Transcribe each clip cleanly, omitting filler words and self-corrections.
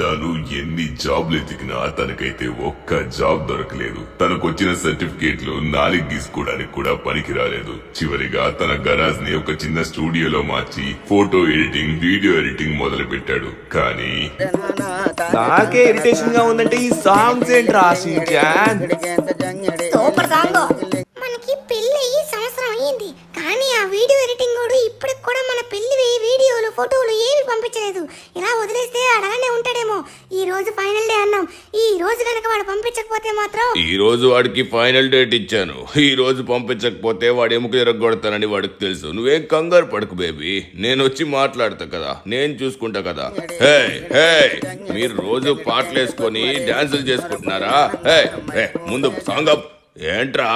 తను ఎన్ని జాబ్లు ఎతికినా తనకైతే ఒక్క జాబ్ దొరకలేదు. తనకొచ్చిన సర్టిఫికేట్లు 4 గీసుకోవడానికి కూడా పనికి రాలేదు. చివరిగా తన గరాజ్ ని ఒక చిన్న స్టూడియోలో మార్చి ఫోటో ఎడిటింగ్, వీడియో ఎడిటింగ్ మొదలు పెట్టాడు. కానీ నాకే ఇరిటేషన్ గా ఉందంటే ఈ సాంగ్స్ ఏంట్రా సూపర్ సాంగ్. మనకి పెళ్లి అయ్యి సంవత్సరం అయ్యింది, కానీ ఆ వీడియో ఎడిటింగ్ కూడా ఇప్పటికి కూడా మన పెళ్లి వీడియోలు ఫోటోలు ఏవి పంపించలేదు. ఇలా వదిలేస్తే అలానే ఉంటాడేమో. ఈ రోజు ఫైనల్ డే అన్నాం, ఈ రోజు కనుక వాడు పంపించకపోతే మాత్రం ఈ రోజు వాడికి ఫైనల్ డేట్ ఇచ్చాను. ఈ రోజు పంపించకపోతే వాడు ఎముక ఎరగొడతానని వాడికి తెలుసు. నువ్వేం కంగారు పడకు బేబీ, నేను వచ్చి మాట్లాడతా కదా, నేను చూసుకుంటా కదా. హే హే, మీరు రోజు పాటలు వేసుకొని డాన్సులు చేసుకుంటున్నారా? హే హే, ముందు సాంగ్ అప్. ఏంట్రా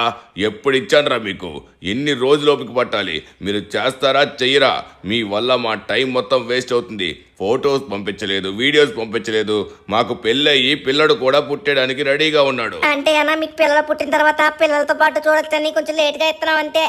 ఎప్పుడు ఇచ్చానరా మీకు? ఎన్ని రోజులోపికి పట్టాలి? మీరు చేస్తారా చెయ్యరా? మీ వల్ల మా టైం మొత్తం వేస్ట్ అవుతుంది. ఫొటోస్ పంపించలేదు, వీడియోస్ పంపించలేదు. మాకు పెళ్ళయి పిల్లడు కూడా పుట్టడానికి రెడీగా ఉన్నాడు. అంటే అన్న మీకు పిల్లలు పుట్టిన తర్వాత పిల్లలతో పాటు చూడొచ్చని కొంచెం లేట్ గా ఇస్తున్నాం అంతే.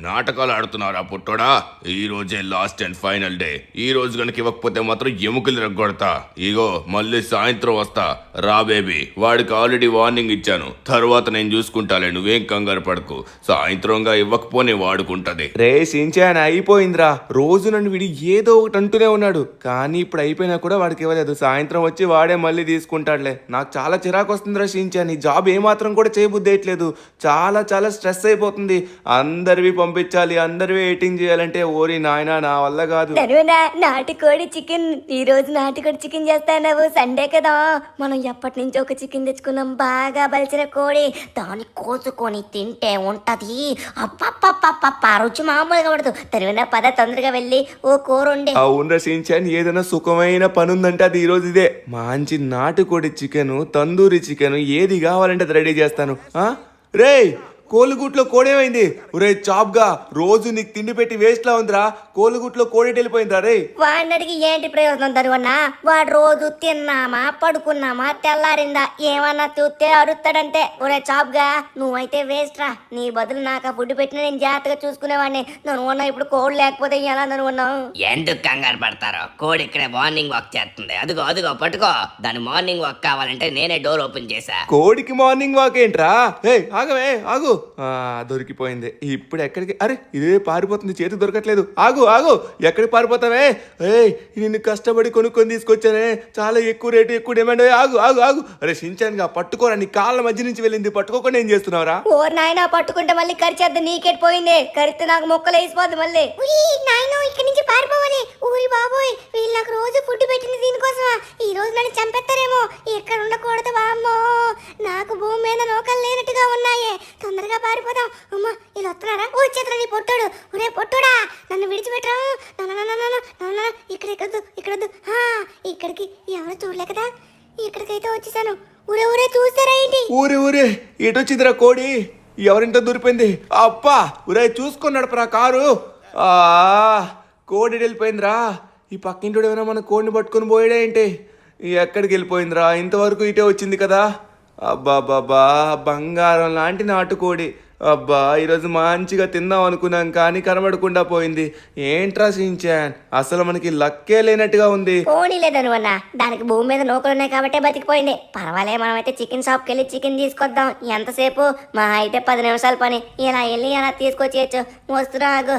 నాటకాలు ఆడుతున్నారా పుట్టోడా? ఈ రోజే లాస్ట్ అండ్ ఫైనల్ డే. ఈ రోజు కనుక ఇవ్వకపోతే మాత్రం ఎముకలు రగ్గొడతా. ఇగో మళ్ళీ సాయంత్రం వస్తా. రా బేబీ, వాడికి ఆల్రెడీ వార్నింగ్ ఇచ్చాను. తర్వాత నేను చూసుకుంటాలే, నువ్వేం కంగారు పడకు. సాయంత్రంగా ఇవ్వకపోనే వాడుకుంటది. రే సించాన్ అయిపోయిందిరా. రోజు నన్ను వీడి ఏదో ఒకటి అంటూనే ఉన్నాడు, కానీ ఇప్పుడు అయిపోయినా కూడా వాడికి ఇవ్వలేదు. సాయంత్రం వచ్చి వాడే మళ్ళీ తీసుకుంటాడులే. నాకు చాలా చిరాకు వస్తుందిరా షించాన్. ఈ జాబ్ ఏమాత్రం కూడా చేయబుద్దేయట్లేదు. చాలా చాలా స్ట్రెస్ అయిపోతుంది. అందరివి పంపించాలి, అందరివి ఎడిటింగ్ చేయాలంటే ఓరి నాయనా నా వల్ల కాదు. నాటుకోడి చికెన్, ఈ రోజు నాటుకోడి చికెన్ చేస్తాను. సండే కదా, మనం ఎప్పటి నుంచో ఒక చికెన్ తెచ్చుకున్నాం, బాగా బలిసిన కోడి. దాన్ని కోసుకొని తింటే ఉంటది అప్ప రుచి మామూలుగా పడదు. తరివిన పద తొందరగా వెళ్ళి ఓ కూర ఉండే. అవునరా షించాన్, ఏదైనా సుఖమైన పని ఉందంటే అది ఈ రోజు ఇదే. మంచి నాటుకోడి చికెను, తందూరి చికెను, ఏది కావాలంటే అది రెడీ చేస్తాను. రే కోలుగుట్లో కోడేమైంది? ఒరే చాప్గా, రోజు నీకు తిండి పెట్టి వేస్ట్ లా ఉందిరా. కోలుగుట్లో కోడేటి వెళ్ళిపోయిందిరా. రే వాడిని అడిగి ఏంటి ప్రయోజనం తరువన్నా? వాడు రోజు తిన్నామా పడుకున్నామా తెల్లారిందా ఏమన్నా చూస్తే అడుగుతాడంతే. ఒరే చాప్గా, నువ్వైతే వేస్ట్ రా. నీ బదులు నాకు ఫుడ్ పెట్టిన నేను జాగ్రత్తగా చూసుకునేవాడిని. నన్ను ఉన్నా ఇప్పుడు కోడి లేకపోతే ఎలా నన్ను ఉన్నావు? ఎందుకు కంగారు పడతారో? కోడి ఇక్కడే మార్నింగ్ వాక్ చేస్తుంది. అదిగో అదిగో పట్టుకో. దాని మార్నింగ్ వాక్ కావాలంటే నేనే డోర్ ఓపెన్ చేశా. కోడికి మార్నింగ్ వాక్ ఏంట్రా? హే ఆగవే, ఆగు. దొరికిపోయింది. ఇప్పుడు ఎక్కడికి? అరే ఇదే పారిపోతుంది, చేతి దొరకట్లేదు. ఆగు ఆగు, ఎక్కడికి పారిపోతావే? నిన్ను కష్టపడి కొనుక్కొని తీసుకొచ్చానే, చాలా ఎక్కువ రేటు, ఎక్కువ డిమాండ్. ఆగు ఆగు ఆగు. అరే షించాన్గా పట్టుకోరా, నీ కాళ్ళ మధ్య నుంచి వెళ్ళింది, పట్టుకోకుండా ఏం చేస్తున్నావురా? ఓ నాయనా, పట్టుకుంటే మళ్ళీ కరిచేద్దు. నీకెట్ పోయింది, కరిస్తే నాకు మొక్కలు వేసిపోద్ది మళ్ళీ. నాయనో ఇక్కడి నుంచి పారిపోవాలి. ఊరి బాబోయ్, వీళ్ళు నాకు రోజు ఫుడ్ పెట్టింది దీనికోసమా? ఈ రోజు నన్ను చంపేస్తారేమో. ఎక్కడ ఉండకూడదు బామ్మో, నాకు భూమి మీద నౌకలు లేనట్టుగా ఉన్నాయే. తొందరగా పారిపోదాం. అమ్మా ఇలా వస్తున్నారా? ఓ చేతులు నీ పొట్టాడు. ఒరే పొట్టుడా, నన్ను విడిచిపెట్టరా. ఇక్కడ ఎక్కడదు, ఇక్కడొద్దు. ఇక్కడికి ఎవరు చూడలే కదా, ఇక్కడికైతే వచ్చేసాను. ఊరే ఊరే చూస్తారా ఏంటి? ఊరే ఊరే ఎటొచ్చిందిరా కోడి? ఎవరింటో దూరిపోయింది. అప్పా ఊరే చూసుకున్నాడు ప్రా కారు. కోడి వెళ్ళిపోయిందిరా. ఈ పక్కింటి ఏమైనా మన కోడిని పట్టుకొని పోయాడే ఏంటి? ఎక్కడికి వెళ్ళిపోయిందిరా? ఇంతవరకు ఇటే వచ్చింది కదా. అబ్బా బాబా, బంగారం లాంటి నాటుకోడి. అబ్బా ఈరోజు మంచిగా తిందాం అనుకున్నాం, కానీ కనబడకుండా పోయింది. ఏంట్రా సించాన్, అసలు మనకి లక్కే లేనట్టుగా ఉంది. పోనీ లేదను అన్న, దానికి భూమి మీద నూకలు ఉన్నాయి కాబట్టి బతికిపోయింది. పర్వాలే, మనమైతే చికెన్ షాప్కి వెళ్ళి చికెన్ తీసుకొద్దాం. ఎంతసేపు? మా అయితే 10 నిమిషాల పని. ఇలా వెళ్ళి అలా తీసుకొచ్చేయచ్చు. వస్తున్నాగు,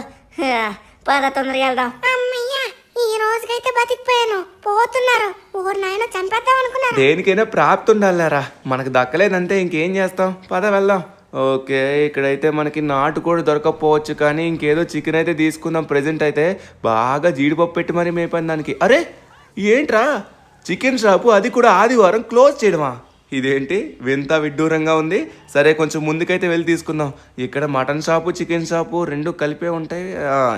పద తొందరగా వెళ్దాం. అమ్మయ్యా, ఈ రోజుకైతే బతికిపోయాను. పోతున్నారు. ఊరు నాయన చంపేద్దాం అనుకున్నారు. దేనికైనా ప్రాప్తి ఉండాలరా, మనకు దక్కలేదంటే ఇంకేం చేస్తాం. పద వెళ్దాం. ఓకే, ఇక్కడైతే మనకి నాటుకోడి దొరకకపోవచ్చు, కానీ ఇంకేదో చికెన్ అయితే తీసుకుందాం. ప్రెజెంట్ అయితే బాగా జీడిపప్పు పెట్టి మరీ మేపని దానికి. అరే ఏంట్రా, చికెన్ షాపు, అది కూడా ఆదివారం క్లోజ్ చేయడమా? ఇదేంటి వింత విడ్డూరంగా ఉంది. సరే కొంచెం ముందుకైతే వెళ్ళి తీసుకుందాం. ఇక్కడ మటన్ షాపు, చికెన్ షాపు రెండు కలిపే ఉంటాయి.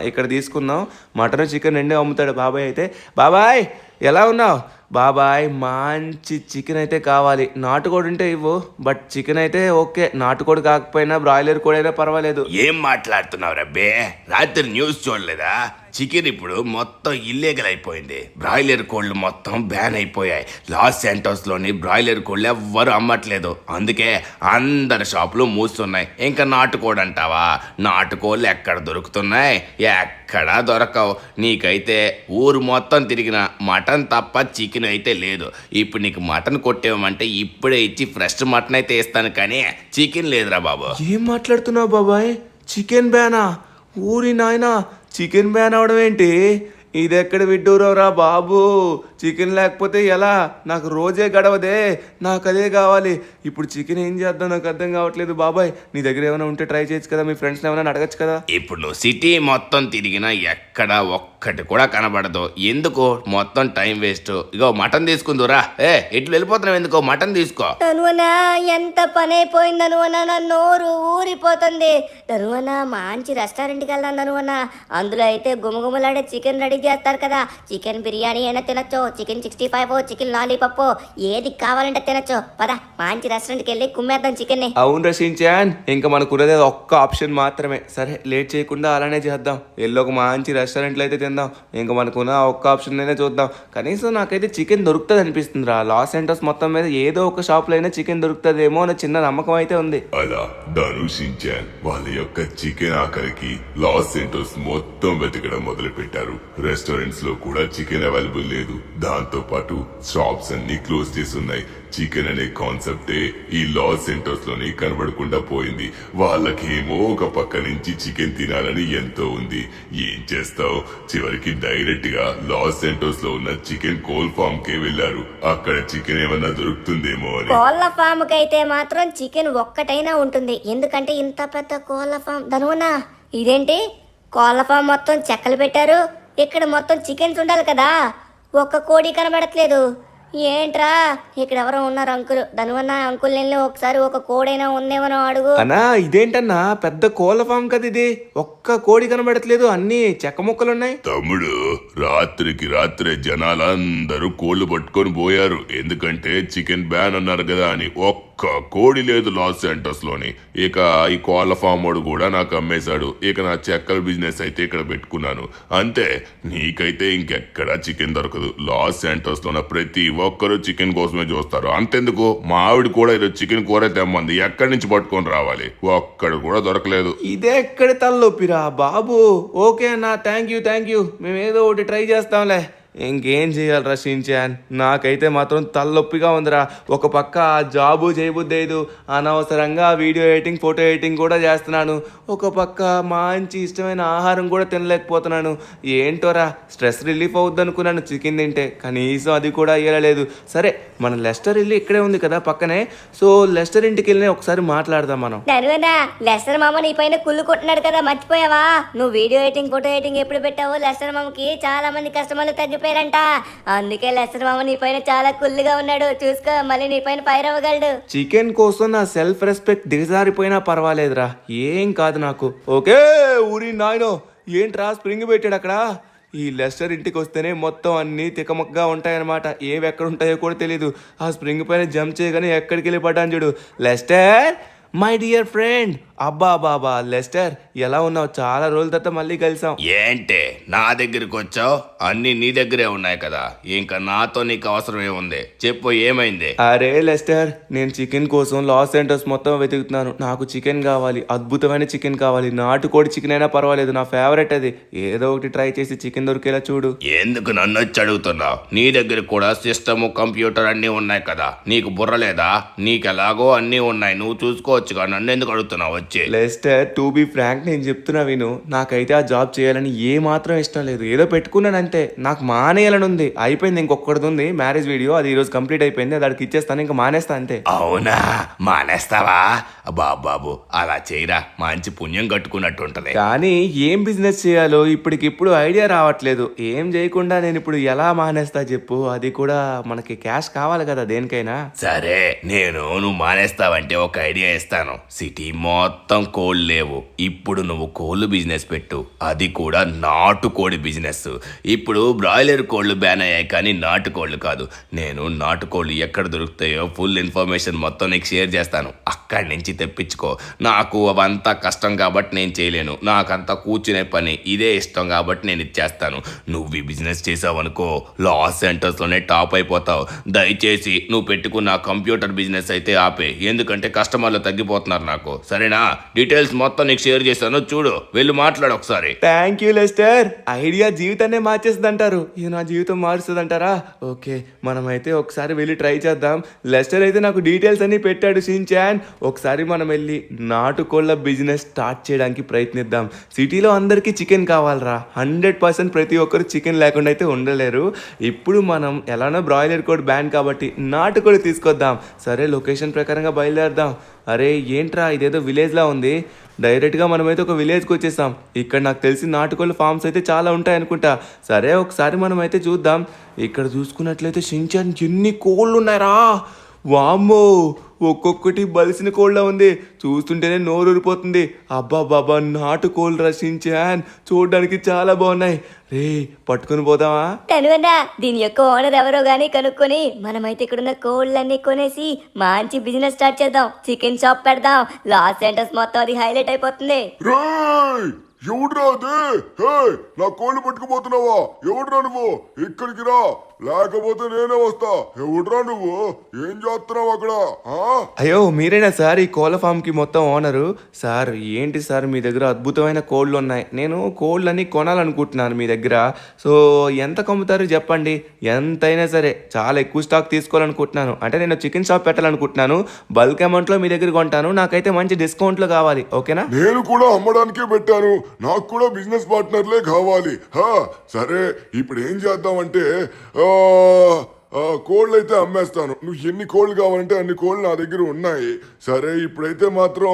ఇక్కడ తీసుకుందాం. మటన్ చికెన్ రెండే అమ్ముతాడు బాబాయ్. అయితే బాబాయ్ ఎలా ఉన్నావు? బాబాయ్ మంచి చికెన్ అయితే కావాలి. నాటుకోడి ఉంటే ఇవ్వు, బట్ చికెన్ అయితే ఓకే. నాటుకోడి కాకపోయినా బ్రాయిలర్ కోడి అయినా పర్వాలేదు. ఏం మాట్లాడుతున్నావు రబ్బే? రాత్రి న్యూస్ చూడలేదా? చికెన్ ఇప్పుడు మొత్తం ఇల్లీగల్ అయిపోయింది. బ్రాయిలర్ కోళ్లు మొత్తం బ్యాన్ అయిపోయాయి. లాస్ శాంటోస్ లోని బ్రాయిలర్ కోళ్లు ఎవ్వరు అమ్మట్లేదు. అందుకే అందరి షాపులు మూస్తున్నాయి. ఇంకా నాటుకోడి అంటావా? నాటుకోళ్ళు ఎక్కడ దొరుకుతున్నాయి? ఎక్కడా దొరకవు. నీకైతే ఊరు మొత్తం తిరిగిన మటన్ తప్ప చికెన్ అయితే లేదు. ఇప్పుడు నీకు మటన్ కొట్టేవమంటే ఇప్పుడే ఇచ్చి ఫ్రెష్ మటన్ అయితే ఇస్తాను, కానీ చికెన్ లేదురా బాబు. ఏం మాట్లాడుతున్నావు బాబాయ్? చికెన్ బ్యానా? ఊరి నాయనా, చికెన్ బ్యాన్ అవడం ఏంటి? ఇది ఎక్కడ విడ్డూరవరా బాబు? చికెన్ లేకపోతే ఎలా? నాకు రోజే గడవదే, నాకు అదే కావాలి. ఇప్పుడు చికెన్ ఏం చేద్దాం నాకు అర్థం కావట్లేదు బాబాయ్. నీ దగ్గర ఏమైనా ఉంటే ట్రై చేయొచ్చు కదా, మీ ఫ్రెండ్స్ని ఏమైనా అడగచ్చు కదా. ఇప్పుడు నువ్వు సిటీ మొత్తం తిరిగినా ఎక్కడ ఒక్కటి కూడా కనబడదు. ఎందుకు మొత్తం టైం వేస్ట్? ఇగో మటన్ తీసుకుందురా. ఇట్లు వెళ్ళిపోతున్నావు ఎందుకో? మటన్ తీసుకో. ధనువనా, ఎంత పని అయిపోయింది ధనువనా, నా నోరు ఊరిపోతుంది. ధనువనా, మంచి రెస్టారెంట్కి వెళ్దాం ధనువనా. అందులో అయితే గుమగుమలాడే చికెన్ రెడీ చేస్తారు కదా. చికెన్ బిర్యానీ అయినా తినొచ్చు, చికెన్ 65, చికెన్ లాలీపాప్, ఏది కావాలంటే తినొచ్చు. పద, మంచి రెస్టారెంట్కి వెళ్ళి కుమ్మేద్దాం చికెన్ ని. అవును రషించాన్, ఇంకా మనకున్నది ఒక్క ఆప్షన్ మాత్రమే. సరే, లేట్ చేయకుండా అలానే చేద్దాం. ఎల్లో ఒక మంచి రెస్టారెంట్లో అయితే తిందాం. ఇంకా మనకున్న ఒక్క ఆప్షన్ అయినా చూద్దాం. కనీసం నాకైతే చికెన్ దొరుకుతుంది అనిపిస్తుంది రా. లాస్ ఏంటోస్ మొత్తం మీద ఏదో ఒక షాప్లో అయినా చికెన్ దొరుకుతుందేమో అన్న చిన్న నమ్మకం అయితే ఉంది. అలా ధనుషించాన్ వాళ్ళ యొక్క చికెన్ ఆకలికి లాస్ సెంటోస్ మొత్తం వెతకడం మొదలు పెట్టారు. రెస్టారెంట్స్ లో కూడా చికెన్ అవైలబుల్ లేదు. దాంతో పాటు షాప్స్ అన్ని క్లోజ్ చేసి ఉన్నాయి. చికెన్ అనే కాన్సెప్టే ఈ లాస్ సెంటోస్ లోని కనబడకుండా పోయింది. వాళ్ళకేమో ఒక పక్క నుంచి చికెన్ తినాలని ఎంతో ఉంది. ఏం చేస్తావు? చివరికి డైరెక్ట్ గా లాస్ సెంటోస్ లో ఉన్న చికెన్ కోల్ ఫామ్ కే వెళ్లారు. అక్కడ చికెన్ ఏమన్నా దొరుకుతుందేమో అని. కోళ్ల ఫామ్ కి అయితే మాత్రం చికెన్ ఒక్కటైనా ఉంటుంది, ఎందుకంటే ఇంత పెద్ద కోళ్ల ఫామ్. ధనువనా, ఇదేంటి కోళ్ల ఫామ్ మొత్తం చెక్కలు పెట్టారు? ఇక్కడ మొత్తం చికెన్స్ ఉండాలి కదా, ఒక్క కోడి కనబడట్లేదు. ఏంట్రా, ఇక్కడ ఎవరో ఉన్నారు అంకుల్. ధనువన్న, అంకుల్ వెళ్ళి ఒకసారి ఒక కోడైనా ఉందేమో అడుగు. అన్నా, ఇదేంటన్నా పెద్ద కోళ్ళ ఫామ్ కదా ఇది? ఒక్క కోడి కనబడట్లేదు, అన్ని చెక్క ముక్కలు ఉన్నాయి. తమ్ముడు, రాత్రికి రాత్రే జనాలందరూ కోళ్లు పట్టుకొని పోయారు. ఎందుకంటే చికెన్ బ్యాన్ అన్నారు కదా అని. ఒక్క కోడి లేదు లాస్ సెంటోస్ లోని. ఇక ఈ కోళ్ల ఫామ్ వాడు కూడా నాకు అమ్మేశాడు. ఇక నా చెక్కల బిజినెస్ అయితే ఇక్కడ పెట్టుకున్నాను. అంతే, నీకైతే ఇంకెక్కడా చికెన్ దొరకదు. లాస్ సెంటోస్ లోన ప్రతి ఒక్కరు చికెన్ కోసమే చూస్తారు. అంతెందుకు, మా ఆవిడ కూడా ఈరోజు చికెన్ కూర తెమ్మంది. ఎక్కడి నుంచి పట్టుకొని రావాలి? ఒక్కడు కూడా దొరకలేదు. ఇదే ఎక్కడ తలనొప్పిరా బాబు. ఓకే అన్న, థ్యాంక్ యూ. మేము ఏదో ఒకటి ట్రై చేస్తాంలే. ఇంకేం చేయాలి రషించాన్? నాకైతే మాత్రం తలనొప్పిగా ఉందిరా. ఒక పక్క ఆ జాబు చేయబుద్దేదు, అనవసరంగా వీడియో ఎడిటింగ్, ఫోటో ఎడిటింగ్ కూడా చేస్తున్నాను. ఒక పక్క మంచి ఇష్టమైన ఆహారం కూడా తినలేకపోతున్నాను. ఏంటోరా, స్ట్రెస్ రిలీఫ్ అవుద్ది అనుకున్నాను చికెన్ తింటే, కనీసం అది కూడా అయ్యలేదు. సరే, మన లెస్టర్ ఇల్లు ఇక్కడే ఉంది కదా పక్కనే. సో లెస్టర్ ఇంటికి వెళ్ళి ఒకసారి మాట్లాడదాం మనం. ధనువన్నా, లెస్టర్ మామ నీ పైన కుళ్ళు కొట్టున్నాడు కదా, మర్చిపోయావా? నువ్వు వీడియో ఎడిటింగ్, ఫోటో ఎడిటింగ్ ఎప్పుడు పెట్టావు? లెస్టర్ మామకి చాలా మంది కస్టమర్లు తగ్గిపోయారంట. అందుకే లెస్టర్ మామ నీ పైన చాలా కుళ్ళుగా ఉన్నాడు. చూసుకో, మళ్ళీ నీ పైన ఫైర్ అవ్వగలడు. చికెన్ కోసం నా సెల్ఫ్ రెస్పెక్ట్ దిగజారిపోయినా పర్వాలేదురా, ఏం కాదు నాకు. ఓకే ఊరి నాయనో, ఏంట్రా స్ప్రింగ్ పెట్టాడు అక్కడ? ఈ లెస్టర్ ఇంటికి వస్తేనే మొత్తం అన్నీ తికమక్కగా ఉంటాయన్నమాట. ఏవి ఎక్కడ ఉంటాయో కూడా తెలీదు. ఆ స్ప్రింగ్ పైన జంప్ చేయగానే ఎక్కడికి వెళ్ళి పడ్డాను చూడు. Lester, my dear friend. అబ్బా బాబా, లెస్టర్ ఎలా ఉన్నావు? చాలా రోజుల తర్వాత మళ్ళీ కలిసాం. ఏంటే నా దగ్గరికి వచ్చావు? అన్ని నీ దగ్గరే ఉన్నాయి కదా, ఇంకా నాతో నీకు అవసరం ఏముంది? చెప్పు, ఏమైంది? అరే లెస్టర్, నేను చికెన్ కోసం లాస్ ఏంటోస్ మొత్తం వెతుకుతున్నాను. నాకు చికెన్ కావాలి, అద్భుతమైన చికెన్ కావాలి. నాటుకోడి చికెన్ అయినా పర్వాలేదు, నా ఫేవరెట్ అది. ఏదో ఒకటి ట్రై చేసి చికెన్ దొరికేలా చూడు. ఎందుకు నన్ను వచ్చి అడుగుతున్నావు? నీ దగ్గర కూడా సిస్టమ్, కంప్యూటర్ అన్నీ ఉన్నాయి కదా, నీకు బుర్ర లేదా? నీకెలాగో అన్నీ ఉన్నాయి, నువ్వు చూసుకోవచ్చుగా. నన్ను ఎందుకు అడుగుతున్నావు వచ్చి? లెస్టర్, టు బి ఫ్రాంక్, నేను చెప్తున్నా విను. నాకైతే ఆ జాబ్ చేయాలని ఏ మాత్రం ఇష్టం లేదు. ఏదో పెట్టుకున్నాను అంతే. నాకు మానేయాలని ఉంది. అయిపోయింది, ఇంకొకటిది ఉంది మ్యారేజ్ వీడియో, అది ఈరోజు కంప్లీట్ అయిపోయింది. అది అక్కడికి ఇచ్చేస్తాను, ఇంకా మానేస్తా అంతే. అవునా, మానేస్తావా? బాబు అలా చేయరా, మంచి పుణ్యం కట్టుకున్నట్టు ఉంటది. కానీ ఏం బిజినెస్ చేయాలో ఇప్పటికిప్పుడు ఐడియా రావట్లేదు. ఏం చేయకుండా నేను ఇప్పుడు ఎలా మానేస్తా చెప్పు? అది కూడా మనకి క్యాష్ కావాలి కదా దేనికైనా. సరే, నువ్వు మానేస్తావంటే ఒక ఐడియా ఇస్తా. ఇస్తాను. సిటీ మొత్తం కోళ్ళు లేవు, ఇప్పుడు నువ్వు కోళ్ళు బిజినెస్ పెట్టు, అది కూడా నాటుకోడి బిజినెస్. ఇప్పుడు బ్రాయిలర్ కోళ్ళు బ్యాన్ అయ్యాయి కానీ నాటుకోళ్ళు కాదు. నేను నాటుకోళ్ళు ఎక్కడ దొరుకుతాయో ఫుల్ ఇన్ఫర్మేషన్ మొత్తం నీకు షేర్ చేస్తాను, అక్కడి నుంచి తెప్పించుకో. నాకు అవంతా కష్టం కాబట్టి నేను చేయలేను, నాకంతా కూర్చునే పని, ఇదే ఇష్టం కాబట్టి నేను ఇచ్చేస్తాను. నువ్వు ఈ బిజినెస్ చేసావనుకో లాస్ సెంటర్స్లోనే టాప్ అయిపోతావు. దయచేసి నువ్వు పెట్టుకున్న కంప్యూటర్ బిజినెస్ అయితే ఆపే, ఎందుకంటే కస్టమర్లు తగ్గిపోతున్నారు నాకు. సరేనా? డీటెయిల్స్ మొత్తం నీకు షేర్ చేస్తాను, చూడు, వెళ్ళి మాట్లాడు ఒకసారి. Thank you Lester. ఐడియా జీవితాన్నే మార్చేస్తుంది అంటారు, ఇది నా జీవితం మారుస్తుంది అంటారా? ఓకే, మనమైతే ఒకసారి వెళ్ళి ట్రై చేద్దాం. లెస్టర్ అయితే నాకు డీటెయిల్స్ అన్ని పెట్టాడు షిన్చాన్. ఒకసారి మనం వెళ్ళి నాటుకోళ్ళ బిజినెస్ స్టార్ట్ చేయడానికి ప్రయత్నిద్దాం. సిటీలో అందరికీ చికెన్ కావాలరా, 100% ప్రతి ఒక్కరు చికెన్ లేకుండా అయితే ఉండలేరు. ఇప్పుడు మనం ఎలానో బ్రాయిలర్ కోడ్ బ్యాన్ కాబట్టి నాటుకోడి తీసుకొద్దాం. సరే, లొకేషన్ ప్రకారంగా బయలుదేరదాం. అరే ఏంట్రా, ఇదేదో విలేజ్లా ఉంది. డైరెక్ట్గా మనమైతే ఒక విలేజ్కి వచ్చేసాం. ఇక్కడ నాకు తెలిసి నాటుకోళ్ళ ఫార్మ్స్ అయితే చాలా ఉంటాయి అనుకుంటా. సరే, ఒకసారి మనం అయితే చూద్దాం. ఇక్కడ చూసుకున్నట్లయితే షిన్చాన్ ఎన్ని కోళ్ళు ఉన్నాయరా, వామ్మో, ఒక్కొక్కటి బలిసిన కోళ్ళ ఉంది. చూస్తుంటేనే నోరు ఊరిపోతుంది. అబ్బా బాబా, నాటుకోళ్ళు రక్షించాన్, చూడడానికి చాలా బాగున్నాయి. రే, పట్టుకుని పోదామా? తనువన్నా, దీని యొక్క ఓనర్ ఎవరో గానీ కనుక్కొని మనమైతే ఇక్కడున్న కోళ్ళన్నీ కొనేసి మంచి బిజినెస్ స్టార్ట్ చేద్దాం. చికెన్ షాప్ పెడదాం. లాస్ సెంటర్స్ మొత్తం అది హైలైట్ అయిపోతుంది. ఎవడ్రా అదే? హే, నా కోళ్ళు పట్టుకుపోతున్నావా? ఎవడ్రా నువ్వు? ఇక్కడికి రా, లేకపోతే నేనే వస్తా. ఎవడ్రా నువ్వు? ఏం చేస్తున్నావు అక్కడ? అయ్యో, మీరేనా సార్ ఈ కోళ్ళ ఫామ్కి మొత్తం ఓనరు? సార్ ఏంటి సార్, మీ దగ్గర అద్భుతమైన కోళ్ళు ఉన్నాయి. నేను కోళ్ళని కొనాలనుకుంటున్నాను మీ దగ్గర. సో ఎంత కమ్ముతారు చెప్పండి? ఎంతైనా సరే, చాలా ఎక్కువ స్టాక్ తీసుకోవాలనుకుంటున్నాను. అంటే నేను చికెన్ షాప్ పెట్టాలనుకుంటున్నాను. బల్క్ అమౌంట్లో మీ దగ్గర కొంటాను. నాకైతే మంచి డిస్కౌంట్లో కావాలి, ఓకేనా? నేను కూడా అమ్మడానికే పెట్టాను, నాకు కూడా బిజినెస్ పార్ట్నర్లే కావాలి. సరే, ఇప్పుడు ఏం చేద్దామంటే కోళ్ళు అయితే అమ్మేస్తాను. నువ్వు ఎన్ని కోళ్ళు కావాలంటే అన్ని కోళ్ళు నా దగ్గర ఉన్నాయి. సరే, ఇప్పుడైతే మాత్రం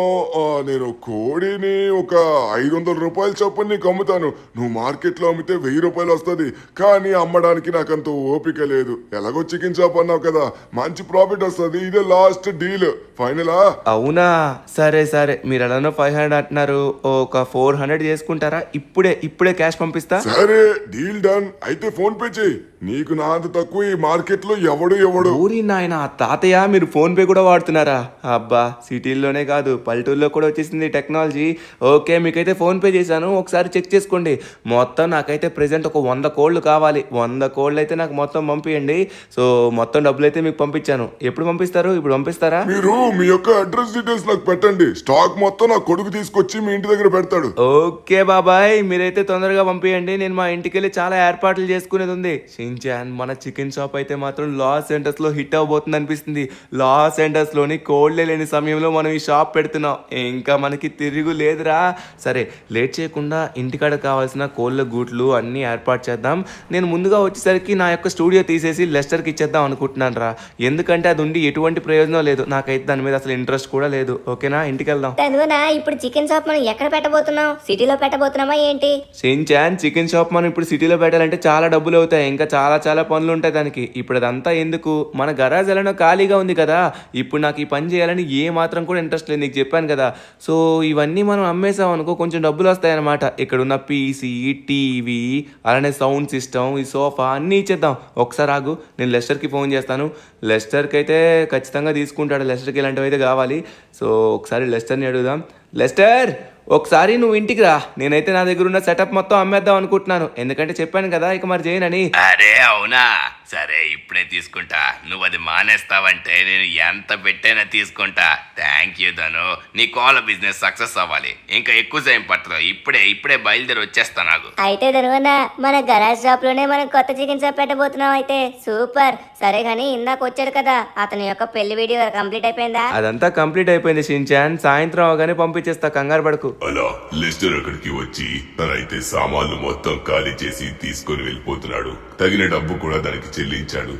నేను కోడిని ఒక 500 రూపాయలు చొప్పున నీకు అమ్ముతాను. నువ్వు మార్కెట్లో అమ్మితే 1000 రూపాయలు వస్తుంది, కానీ అమ్మడానికి నాకు అంత ఓపిక లేదు. ఎలాగో చికెన్ షాప్ అన్నావు కదా, మంచి ప్రాఫిట్ వస్తుంది. ఇదే లాస్ట్ డీల్, ఫైనలా? అవునా, సరే సరే, మీరు ఎలానో 500 అంటున్నారు, ఒక 400 చేసుకుంటారా? ఇప్పుడే క్యాష్ పంపిస్తా. సరే, డీల్ డన్. అయితే ఫోన్ పే చేయి. నీకు నా అంత తక్కువ ఈ మార్కెట్ లో ఎవడు ఊరి నాయన తాతయ్య, మీరు ఫోన్ పే కూడా వాడుతున్నారా? అబ్బా, సిటీల్లోనే కాదు పల్లెటూరులో కూడా వచ్చేసింది టెక్నాలజీ. ఓకే, మీకైతే ఫోన్ పే చేశాను, ఒకసారి చెక్ చేసుకోండి. మొత్తం నాకైతే ప్రెసెంట్ ఒక 100 కోళ్ళు కావాలి. 100 కోళ్ళు అయితే నాకు మొత్తం పంపియండి. సో మొత్తం డబ్బులు అయితే మీకు పంపించాను. ఎప్పుడు పంపిస్తారు? ఇప్పుడు పంపిస్తారా? మీరు మీ యొక్క అడ్రస్ డీటెయిల్స్ నాకు పెట్టండి. స్టాక్ మొత్తం నా కొడుకు తీసుకొచ్చి మీ ఇంటి దగ్గర పెడతాడు. ఓకే బాబాయ్, మీరైతే తొందరగా పంపియండి. నేను మా ఇంటికి వెళ్ళి చాలా ఏర్పాట్లు చేసుకునేది ఉంది. షిన్చాన్, మన చికెన్ షాప్ అయితే మాత్రం లాస్ సెంటర్స్ లో హిట్ అవబోతుంది అనిపిస్తుంది. లాస్ సెంటర్స్ లోని కోళ్లే లేని సమయంలో మనం ఈ షాప్ పెడుతున్నాం. ఇంకా మనకి తిరుగు లేదురా. సరే, లేట్ చేయకుండా ఇంటికాడ కావాల్సిన కోళ్ళ గూట్లు అన్ని ఏర్పాటు చేద్దాం. నేను ముందుగా వచ్చేసరికి నా యొక్క స్టూడియో తీసేసి లెస్టర్కి ఇచ్చేద్దాం అనుకుంటున్నాను రా. ఎందుకంటే అది ఉండి ఎటువంటి ప్రయోజనం లేదు. నాకైతే దాని మీద అసలు ఇంట్రెస్ట్ కూడా లేదు. ఓకేనా, ఇంటికి వెళ్దాం. తనువనా, ఇప్పుడు చికెన్ షాప్ మనం ఎక్కడ పెట్టబోతున్నాం? సిటీలో పెట్టబోతున్నామా ఏంటి? షిన్చాన్, చికెన్ షాప్ మనం ఇప్పుడు సిటీలో పెట్టాలంటే చాలా డబ్బులు అవుతాయి. ఇంకా చాలా చాలా పనులు ఉంటాయి దానికి. ఇప్పుడు అదంతా ఎందుకు? మన గరాజ్ ఎలానో ఖాళీగా ఉంది కదా, ఇప్పుడు నాకు ఈ పని చేయాలని ఏ మాత్రం కూడా ఇంట్రెస్ట్ లేదు, నీకు చెప్పాను కదా. సో ఇవన్నీ మనం అమ్మేసాం అనుకో, కొంచెం డబ్బులు వస్తాయన్నమాట. ఇక్కడ ఉన్న పీసీ, టీవీ, అలానే సౌండ్ సిస్టమ్, ఈ సోఫా అన్నీ ఇచ్చేద్దాం. ఒకసారి ఆగు, నేను లెస్టర్కి ఫోన్ చేస్తాను. లెస్టర్కి అయితే ఖచ్చితంగా తీసుకుంటాడు. లెస్టర్కి ఇలాంటివి అయితే కావాలి. సో ఒకసారి లెస్టర్ని అడుగుదాం. లెస్టర్, ఒకసారి నువ్వు ఇంటికి రా. నేనైతే నా దగ్గర ఉన్న సెటప్ మొత్తం అమ్మేద్దాం అనుకుంటున్నాను. ఎందుకంటే చెప్పాను కదా ఇక మరి చేయనని. అరే అవునా, సరే ఇప్పుడే తీసుకుంటా. నువ్వు అది మానేస్తావంటే నేను ఎంత పెట్టైనా తీసుకుంటా. థ్యాంక్ యూ ధను. నీ కోళ్ళ బిజినెస్ సక్సెస్ అవ్వాలి. ఇంకా ఎక్కువ టైం పట్టదు. ఇప్పుడే బయలుదేరి వచ్చేస్తా. నాకు అయితే ధనువన్న, మన గరాజ్ షాప్ లోనే మనం కొత్త చికెన్ షాప్ పెట్టబోతున్నాం. అయితే సూపర్. సరే గానీ, ఇందాక వచ్చాడు కదా, అతని యొక్క పెళ్లి వీడియో కంప్లీట్ అయిపోయిందా? అదంతా కంప్లీట్ అయిపోయింది షిన్చాన్. సాయంత్రం అవగానే పంపించేస్తా, కంగారు పడకు. అలా లెస్టర్ అక్కడికి వచ్చి తనైతే సామాన్లు మొత్తం ఖాళీ చేసి తీసుకొని వెళ్ళిపోతున్నాడు. తగిన డబ్బు కూడా దానికి చెల్లించాడు.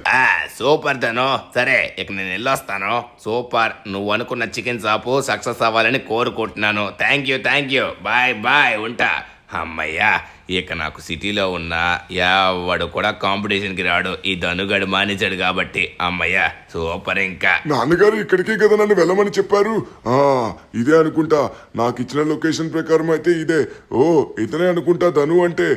సూపర్ ధను. సరే, ఇక నేను వెళ్ళొస్తాను. సూపర్, నువ్వు అనుకున్న చికెన్ షాపు సక్సెస్ అవ్వాలని కోరుకుంటున్నాను. Thank you. బాయ్. ఉంటా. అమ్మయ్యా, ఇక నాకు సిటీలో ఉన్న ఎవడు కూడా కాంపిటీషన్కి రాడు, ఈ ధనుగడు మానేశాడు కాబట్టి అమ్మయ్య సూపర్. ఇంకా నాన్నగారు ఇక్కడికే కదా నన్ను వెళ్ళమని చెప్పారు. ఇదే అనుకుంటా, నాకు ఇచ్చిన లొకేషన్ ప్రకారం అయితే ఇదే. ఓ ఇతనే అనుకుంటా ధను అంటే.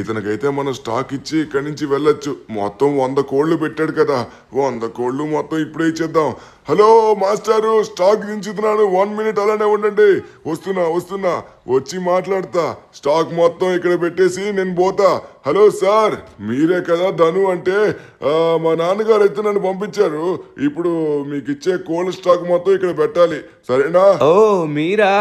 ఇతనికైతే మనం స్టాక్ ఇచ్చి ఇక్కడి నుంచి వెళ్ళొచ్చు. మొత్తం 100 కోళ్లు పెట్టాడు కదా, 100 కోళ్లు మొత్తం ఇప్పుడే ఇచ్చేద్దాం. హలో మాస్టారు, స్టాక్ దించుతున్నాను, 1 మినిట్ అలానే ఉండండి, వస్తున్నా వచ్చి మాట్లాడతా. స్టాక్ మొత్తం ఇక్కడ పెట్టేసి నేను పోతా. హలో సార్, మీరే కదా ధను అంటే? మా నాన్నగారు అయితే నన్ను పంపించారు. ఇప్పుడు మీకు ఇచ్చే కోల్డ్ స్టాక్ మొత్తం ఇక్కడ పెట్టాలి, సరేనా? ఓ మీరా,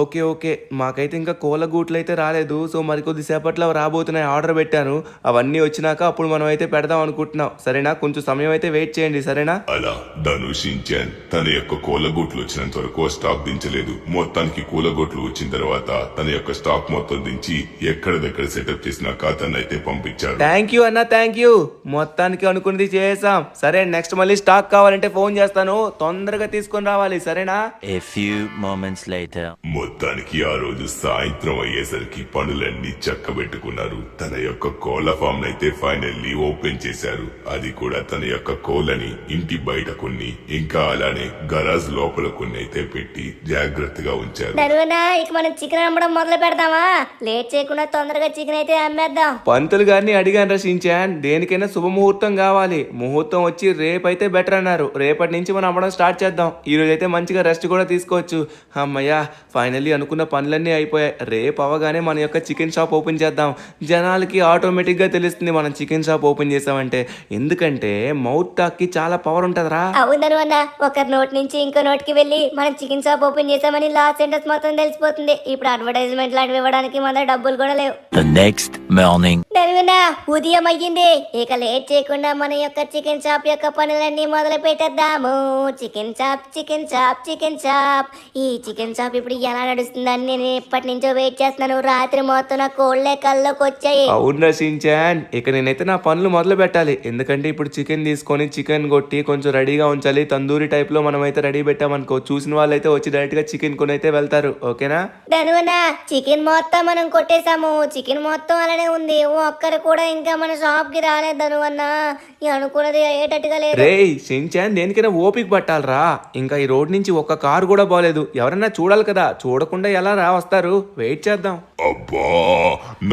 ఓకే. మాకైతే ఇంకా కోళ్ళ గూట్లు అయితే రాలేదు. సో మరికొద్ది సేపట్లో రాబోతున్నాయి, ఆర్డర్ పెట్టాను. అవన్నీ వచ్చినాక అప్పుడు మనం అయితే పెడదాం అనుకుంటున్నాం, సరేనా? కొంచెం సమయం అయితే వెయిట్ చేయండి, సరేనా? అలా ధనుషించాన్ తన యొక్క కోలగొట్లు వచ్చినంత వరకు స్టాక్ దించలేదు. మొత్తానికి కోలగొట్లు వచ్చిన తర్వాత తన యొక్క స్టాక్ మొత్తం దించి ఎక్కడ దగ్గర సెటప్ చేసినాక తను అయితే పంపించారు. థ్యాంక్ యూ అన్న, థ్యాంక్ యూ. మొత్తానికి అనుకున్నది చేసాం. సరే, నెక్స్ట్ మళ్ళీ స్టాక్ కావాలంటే ఫోన్ చేస్తాను, తొందరగా తీసుకొని రావాలి, సరేనా? A few moments later. మొత్తానికి ఆ రోజు సాయంత్రం అయ్యేసరికి పనులన్నీ చక్కబెట్టుకున్నారు. తన యొక్క కోళ్ల ఫామ్ అయితే ఫైనల్లీ ఓపెన్ చేశారు. అది కూడా తన యొక్క కోళ్ళని ఇంటి బయట కొన్ని, ఇంకా అలానే గరాజ్ లోపల కొన్ని అయితే పెట్టి జాగ్రత్తగా ఉంచారు. దరువనా, ఇక మనం చికెన్ అమ్మడం మొదలు పెడదామా? లేట్ చేయకుండా తొందరగా చికెన్ అయితే అమ్మేద్దాం. పంతులు గారిని అడిగాను రచించాన్, దేనికైనా శుభముహూర్తం కావాలి. ముహూర్తం వచ్చి రేపైతే బెటర్ అన్నారు. రేపటి నుంచి మనం అమ్మడం స్టార్ట్ చేద్దాం. ఈ రోజు అయితే మంచిగా రెస్ట్ కూడా తీసుకోవచ్చు. అమ్మయ్యా, ఫైనల్లీ అనుకున్న పనులన్నీ అయిపోయాయి. రేపు అవగానే మన యొక్క చికెన్ షాప్ ఓపెన్ చేద్దాం. జనాలకి ఆటోమేటిక్ గా తెలుస్తుంది మనం చికెన్ షాప్ ఓపెన్ చేసామంటే. ఎందుకంటే మౌత్ టాక్ కి చాలా పవర్ ఉంటదరా. అవును అన్న, ఒకరి నోటి నుంచి ఇంకో నోటికి వెళ్ళి మనం చికెన్ షాప్ ఓపెన్ చేసామని లాస్ సెంటర్స్ మొత్తం తెలిసిపోతుంది. ఇప్పుడు అడ్వర్టైజ్మెంట్ లాంటివి ఇవ్వడానికి మన డబ్బులు కూడా లేవు. The next morning. దరువనా, ఉదయం అయ్యింది. ఇక లేట్ చేయకుండా మన యొక్క చికెన్ షాప్ యొక్క పనులన్నీ మొదలు పెట్టేద్దాము. Chicken shop. ఈ చికెన్ షాప్ ఇప్పుడు ఎలా నడుస్తుందని నేను ఎప్పటి నుంచో వెయిట్ చేస్తున్నాను. రాత్రి మొత్తం నా కోళ్లే కల్లోకి వచ్చాయి. అవును రచించాన్, ఇక నేనైతే నా పనులు మొదలు పెట్టాలి. ఎందుకంటే ఇప్పుడు చికెన్ తీసుకొని చికెన్ కొట్టి కొంచెం రెడీగా ఉంచాలి. తందూరి టైప్ లో మనం అయితే రెడీ పెట్టామనుకో, చూసిన వాళ్ళు అయితే వచ్చి డైరెక్ట్ గా చికెన్ కొని అయితే వెళ్తారు. ఓకేనా? దరువనా, చికెన్ మొత్తం మనం కొట్టేశాము. చికెన్ మొత్తం అలానే ఉంది. ఒక్కరు కూడా ఇంకా మన షాప్ కి రాలేదు దరువన్నా. అనుకున్నది అయ్యేటట్టుగా లేదు. రేయ్ షించాన్, దేనికైనా ఓపిక పట్టాలరా. ఇంకా ఈ రోడ్ నుంచి ఒక్క కారు కూడా బాలేదు. ఎవరన్నా చూడాలి కదా, చూడకుండా ఎలా వస్తారు? వెయిట్ చేద్దాం. అబ్బా,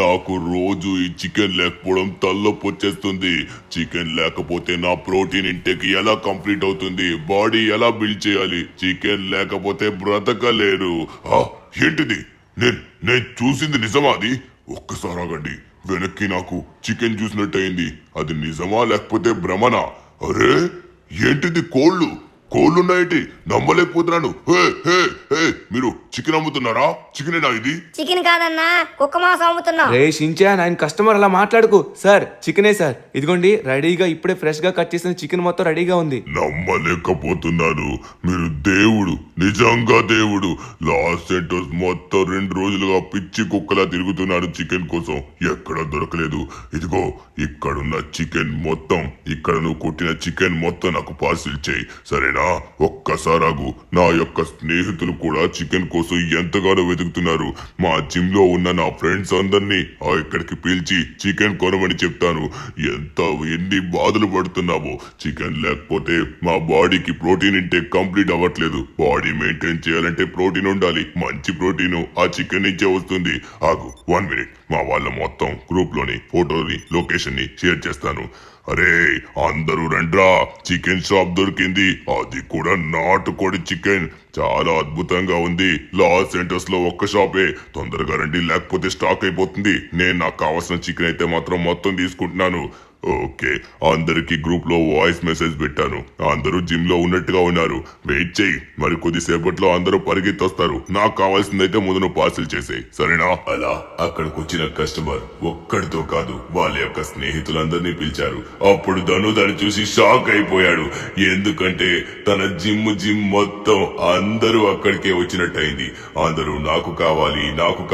నాకు రోజు ఈ చికెన్ లేకపోవడం తలనొప్పి వచ్చేస్తుంది. చికెన్ లేకపోతే నా ప్రోటీన్ ఇంటేక్ ఎలా కంప్లీట్ అవుతుంది? బాడీ ఎలా బిల్డ్ చేయాలి? చికెన్ లేకపోతే బ్రతకలేరు. ఏంటిది? నేను చూసింది నిజమా? అది ఒక్కసారి ఆగండి, వెనక్కి నాకు చికెన్ చూసినట్టయింది. అది నిజమా లేకపోతే భ్రమనా? అరే ఏంటిది? కోళ్ళున్నాయేంటి? నమ్మలేకపోతున్నాను. మీరు చికెన్ అమ్ముతున్నారా? చికెనేనా ఇది? చికెన్ కాదన్నా, కుక్క మాంసం అమ్ముతున్నా. రే షించాన్, ఆయన కస్టమర్ అలా మాట్లాడుకు. సార్ చికెనే సార్, ఇదిగోండి రెడీగా ఇప్పుడే ఫ్రెష్ గా కట్ చేసిన చికెన్ మొత్తం రెడీగా ఉంది. నమ్మలేకపోతున్నాను. మీరు దేవుడు, నిజంగా దేవుడు. లాస్ సెంటర్స్ మొత్తం 2 రోజులుగా పిచ్చి కుక్కలా తిరుగుతున్నాను చికెన్ కోసం, ఎక్కడ దొరకలేదు. ఇదిగో ఇక్కడున్న చికెన్ మొత్తం, ఇక్కడ నువ్వు కొట్టిన చికెన్ మొత్తం నాకు పార్సిల్ చేయి, సరేనా? ఒక్కసారాగు. నా యొక్క స్నేహితులు కూడా చికెన్ కోసం ఎంతగానో వెతుకుతున్నారు. మా జిమ్ లో ఉన్న నా ఫ్రెండ్స్ అందరినీ ఇక్కడికి పిలిచి చికెన్ కొనమని చెప్తాను. ఎన్ని బాధలు పడుతున్నావో. చికెన్ లేకపోతే మా బాడీకి ప్రోటీన్ ఇంటేక్ కంప్లీట్ అవ్వట్లేదు. బాడీ మెయింటైన్ చేయాలంటే ప్రోటీన్ ఉండాలి. మంచి ప్రోటీన్ ఆ చికెన్ నుంచే వస్తుంది. ఆగు 1 మినిట్, మా వాళ్ళ మొత్తం గ్రూప్ లోని ఫోటోని, లొకేషన్ ని షేర్ చేస్తాను. అరే అందరూ రండ్రా, చికెన్ షాప్ దొరికింది. అది కూడా నాటుకోడి చికెన్. చాలా అద్భుతంగా ఉంది. లాస్ సెంటర్స్ లో ఒక్క షాపే. తొందరగా రండి, లేకపోతే స్టాక్ అయిపోతుంది. నేను నాకు కావాల్సిన చికెన్ అయితే మాత్రం మొత్తం తీసుకుంటున్నాను. ఓకే, అందరికి గ్రూప్ లో వాయిస్ మెసేజ్ పెట్టాను. అందరూ జిమ్ లో ఉన్నట్టుగా ఉన్నారు. వెయిట్ చేయి, మరి కొద్దిసేపట్లో అందరూ పరిగెత్తొస్తారు. నాకు కావాల్సిందైతే ముందు నువ్వు పార్సిల్ చేసేయి, సరేనా? అలా అక్కడికి వచ్చిన కస్టమర్ ఒక్కడితో కాదు, వాళ్ళ యొక్క స్నేహితులందరినీ పిలిచారు. అప్పుడు ధను దాన్ని చూసి షాక్ అయిపోయాడు. ఎందుకంటే తన జిమ్ మొత్తం అందరూ అక్కడికే వచ్చినట్టయింది. అందరూ నాకు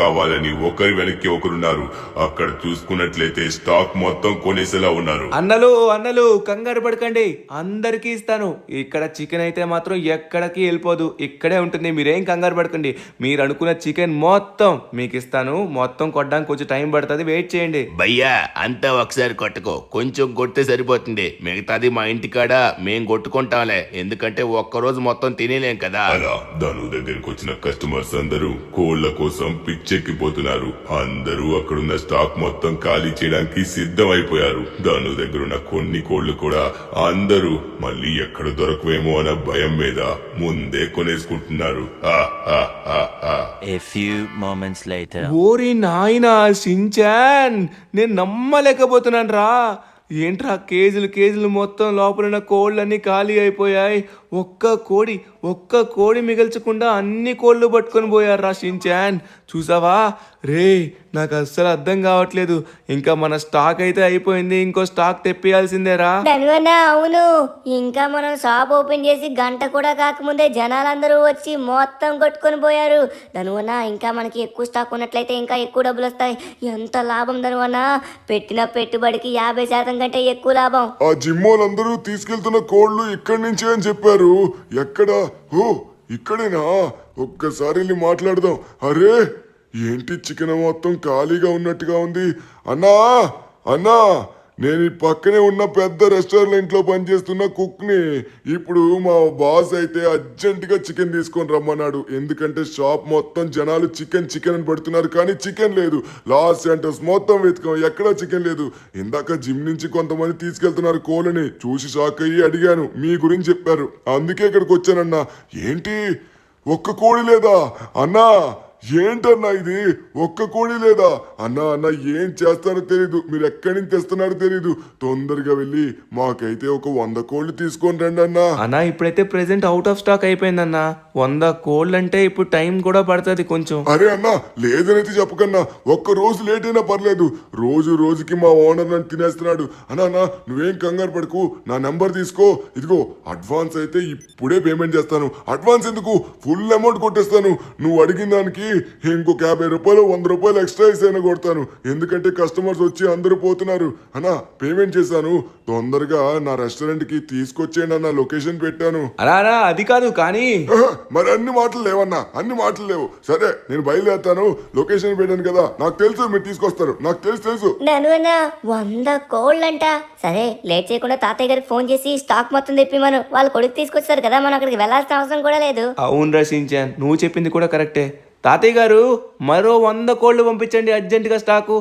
కావాలని ఒకరి వెనక్కి ఒకరున్నారు. అక్కడ చూసుకున్నట్లయితే స్టాక్ మొత్తం కొనేసేలా ఉన్నారు. అన్నలు కంగారు పడకండి, అందరికీ ఇస్తాను. ఇక్కడ చికెన్ అయితే మాత్రం ఎక్కడికి వెళ్ళిపోదు, ఇక్కడే ఉంటుంది. మీరేం కంగారు పడకండి. మీరు అనుకున్న చికెన్ మొత్తం మీకు ఇస్తాను. మొత్తం కొట్టడానికి కొంచెం టైం పడుతుంది, వెయిట్ చేయండి. భయ్యా అంతా ఒకసారి కొట్టుకో, కొంచెం కొడితే సరిపోతుంది. మిగతాది మా ఇంటికాడ మేం కొట్టుకుంటాంలే, ఎందుకంటే ఒక్కరోజు మొత్తం తినేలేం కదా. అలా ధను దగ్గరికి వచ్చిన కస్టమర్స్ అందరూ కోళ్ల కోసం పిచ్చెక్కిపోతున్నారు. అందరూ అక్కడున్న స్టాక్ మొత్తం ఖాళీ చేయడానికి సిద్ధం అయిపోయారు. ధను దగ్గరున్న కొన్ని కోళ్లు కూడా అందరూ మళ్ళీ ఎక్కడ దొరకవేమో అన్న భయం మీద ముందే కొనేసుకుంటున్నారు. A few moments later. ఓరి నాయనా షించాన్, నేను నమ్మలేకపోతున్నాను రా. ఏంట్రా కేజీలు మొత్తం లోపల కోళ్ళన్నీ ఖాళీ అయిపోయాయి. ఒక్క కోడి మిగల్చకుండా అన్ని కోళ్ళు పట్టుకొని పోయారు రా షించాన్. చూసావా రే, నాకు అస్సలు అర్థం కావట్లేదు. ఇంకా మన స్టాక్ అయితే అయిపోయింది, ఇంకో స్టాక్ తెప్పియాల్సిందేరా. ధనువన్నా అవును, ఇంకా మనం షాప్ ఓపెన్ చేసి గంట కూడా కాకముందే జనాలందరూ వచ్చి మొత్తం కొట్టుకొని పోయారు. ధనువన్నా ఇంకా మనకి ఎక్కువ స్టాక్ ఉన్నట్లయితే ఇంకా ఎక్కువ డబ్బులు వస్తాయి. ఎంత లాభం ధనువన్నా, పెట్టిన పెట్టుబడికి 50% కంటే ఎక్కువ లాభం. ఆ జిమ్మోలందరూ తీసుకెళ్తున్న కోళ్లు ఇక్కడి నుంచే అని చెప్పారు. ఎక్కడ? ఓ ఇక్కడేనా? ఒక్కసారి వెళ్ళి మాట్లాడదాం. అరే ఏంటి చికెన్ మొత్తం ఖాళీగా ఉన్నట్టుగా ఉంది. అన్నా నేను ఈ పక్కనే ఉన్న పెద్ద రెస్టారెంట్ లో పనిచేస్తున్న కుక్ ని. ఇప్పుడు మా బాస్ అయితే అర్జెంట్ గా చికెన్ తీసుకొని రమ్మన్నాడు. ఎందుకంటే షాప్ మొత్తం జనాలు చికెన్ అని పడుతున్నారు, కానీ చికెన్ లేదు. లాస్ సెంటర్స్ మొత్తం వెతుకాం, ఎక్కడా చికెన్ లేదు. ఇందాక జిమ్ నుంచి కొంతమంది తీసుకెళ్తున్నారు కోళ్ళని, చూసి షాక్ అయ్యి అడిగాను, మీ గురించి చెప్పారు, అందుకే ఇక్కడికి వచ్చానన్నా. ఏంటి ఒక్క కోడి లేదా అన్నా? ఏంటన్నా ఇది, ఒక్క కోడి లేదా? అన్నా ఏం చేస్తారో తెలీదు, మీరు ఎక్కడి నుంచి తెస్తున్నారో తెలీదు. తొందరగా వెళ్ళి మాకైతే ఒక 100 కోళ్ళు తీసుకొని రండి అన్నా. అన్నా ఇప్పుడైతే ప్రెసెంట్ అవుట్ ఆఫ్ స్టాక్ అయిపోయిందన్నా. 100 కోళ్ళు అంటే ఇప్పుడు టైం కూడా పడుతుంది కొంచెం. అరే అన్నా లేదనైతే చెప్పకన్నా, ఒక్క రోజు లేట్ అయినా పర్లేదు. రోజుకి మా ఓనర్ నన్ను తినేస్తున్నాడు. అన్నా నువ్వేం కంగారు పడకు, నా నెంబర్ తీసుకో, ఇదిగో అడ్వాన్స్ అయితే ఇప్పుడే పేమెంట్ చేస్తాను. అడ్వాన్స్ ఎందుకు, ఫుల్ అమౌంట్ కొట్టేస్తాను. నువ్వు అడిగిన దానికి ఇంకొక 50 రూపాయలు 100 రూపాయలు ఎక్స్ట్రా అయినా కొడతాను, ఎందుకంటే కస్టమర్స్ వచ్చి అందరూ పోతున్నారు. అన్నా పేమెంట్ చేశాను, తొందరగా నా రెస్టారెంట్ కి తీసుకొచ్చేయండి అన్న, లొకేషన్ పెట్టాను. అలా అది కాదు కానీ. మరి అన్ని మాటలు లేవన్నా, అన్ని మాటలు లేవు. సరే నేను బయలుదేరుతాను, లొకేషన్ పెట్టాను కదా, నాకు తెలుసు మీరు తీసుకొస్తారు, నాకు తెలుసు. ధనువన్నా 100 కోళ్ళంట. సరే లేట్ చేయకుండా తాతయ్య గారికి ఫోన్ చేసి స్టాక్ మొత్తం తెప్పి మనం వాళ్ళ కొడుకు తీసుకొచ్చారు కదా, మనం అక్కడికి వెళ్ళాల్సిన అవసరం కూడా లేదు. అవును రచించాన్, నువ్వు చెప్పింది కూడా కరెక్టే. తాతయ్య గారు మరో 100 కోళ్ళు పంపించండి అర్జెంటుగా స్టాకు.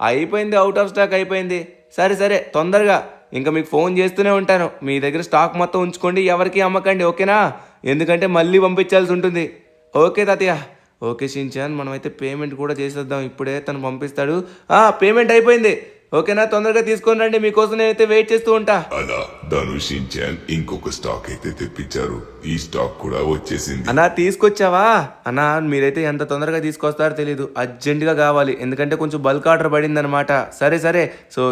అయిపోయింది, అవుట్ ఆఫ్ స్టాక్ అయిపోయింది. సరే తొందరగా, ఇంకా మీకు ఫోన్ చేస్తూనే ఉంటాను. మీ దగ్గర స్టాక్ మొత్తం ఉంచుకోండి, ఎవరికి అమ్మకండి, ఓకేనా? ఎందుకంటే మళ్ళీ పంపించాల్సి ఉంటుంది. ఓకే తాతయ్య. ఓకే షించాన్, మనమైతే పేమెంట్ కూడా చేసేద్దాం, ఇప్పుడే తను పంపిస్తాడు. పేమెంట్ అయిపోయింది, ఓకేనా? తొందరగా తీసుకొని రండి, మీకోసం నేనైతే వెయిట్ చేస్తూ ఉంటా. అలా ధనుషించాన్ ఇంకొక స్టాక్ అయితే తెప్పించారు. ఈ స్టాక్ కూడా వచ్చేసింది. అన్నా తీసుకొచ్చావా? అన్నా మీరైతే ఎంత తొందరగా తీసుకొస్తారో తెలీదు, అర్జెంటుగా కావాలి, ఎందుకంటే కొంచెం బల్క్ ఆర్డర్ పడింది అనమాట. సరే సో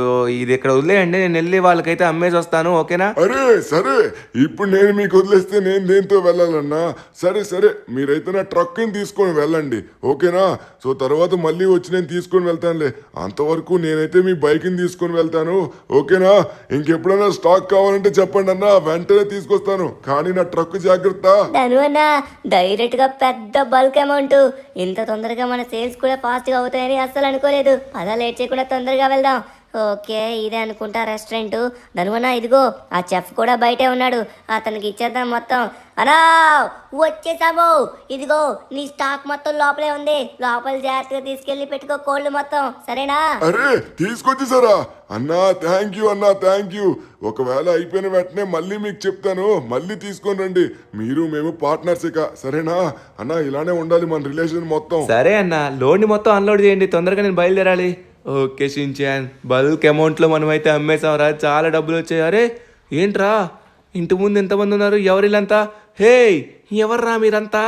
ఇది ఇక్కడ వదిలేయండి, నేను వెళ్ళి వాళ్ళకైతే అమ్మేసి వస్తాను, ఓకేనా? అరే సరే, ఇప్పుడు నేను మీకు వదిలేస్తే నేను దేంతో వెళ్ళాలన్నా? సరే మీరైతే నా ట్రక్ ని తీసుకొని వెళ్ళండి, ఓకేనా? సో తర్వాత మళ్ళీ వచ్చి నేను తీసుకొని వెళ్తానులే. అంతవరకు నేనైతే మీ బైక్ ని తీసుకొని వెళ్తాను, ఓకేనా? ఇంకెప్పుడైనా స్టాక్ కావాలంటే చెప్పండి అన్నా, వెంటనే తీసుకొస్తాను, కానీ నా ట్రక్ జాగ్రత్త. ధనువన్నా డైరెక్ట్ గా పెద్ద బల్క్ అమౌంట్, ఇంత తొందరగా మన సేల్స్ కూడా ఫాస్ట్ గా అవుతాయని అస్సలు అనుకోలేదు. పద లేట్ చేయకుండా తొందరగా వెళ్దాం. ఓకే ఇదే అనుకుంటా రెస్టారెంట్. ధనువన్నా ఇదిగో ఆ చెఫ్ కూడా బయటే ఉన్నాడు, అతనికి ఇచ్చేద్దాం మొత్తం. అనా వచ్చేసాము, ఇదిగో నీ స్టాక్ మొత్తం లోపలే ఉంది, లోపల జాగ్రత్తగా తీసుకెళ్లి పెట్టుకో కోళ్ళు మొత్తం, సరేనా? అరే తీసుకొచ్చేసారా అన్నా? థ్యాంక్ యూ అన్నా, థ్యాంక్ యూ. ఒకవేళ అయిపోయిన వెంటనే మళ్ళీ మీకు చెప్తాను, మళ్ళీ తీసుకొని రండి. మీరు మేము పార్ట్నర్స్ ఇక, సరేనా అన్నా? ఇలానే ఉండాలి మన రిలేషన్ మొత్తం. సరే అన్న, లోడ్ని మొత్తం అన్లోడ్ చేయండి, తొందరగా నేను బయలుదేరాలి. ఓకే షించాన్, బల్క్ అమౌంట్లో మనమైతే అమ్మేసాంరా, చాలా డబ్బులు వచ్చాయి. అరే ఏంట్రా ఇంటి ముందు ఎంతమంది ఉన్నారు, ఎవరిల్లంతా? హే ఎవర్రా మీరంతా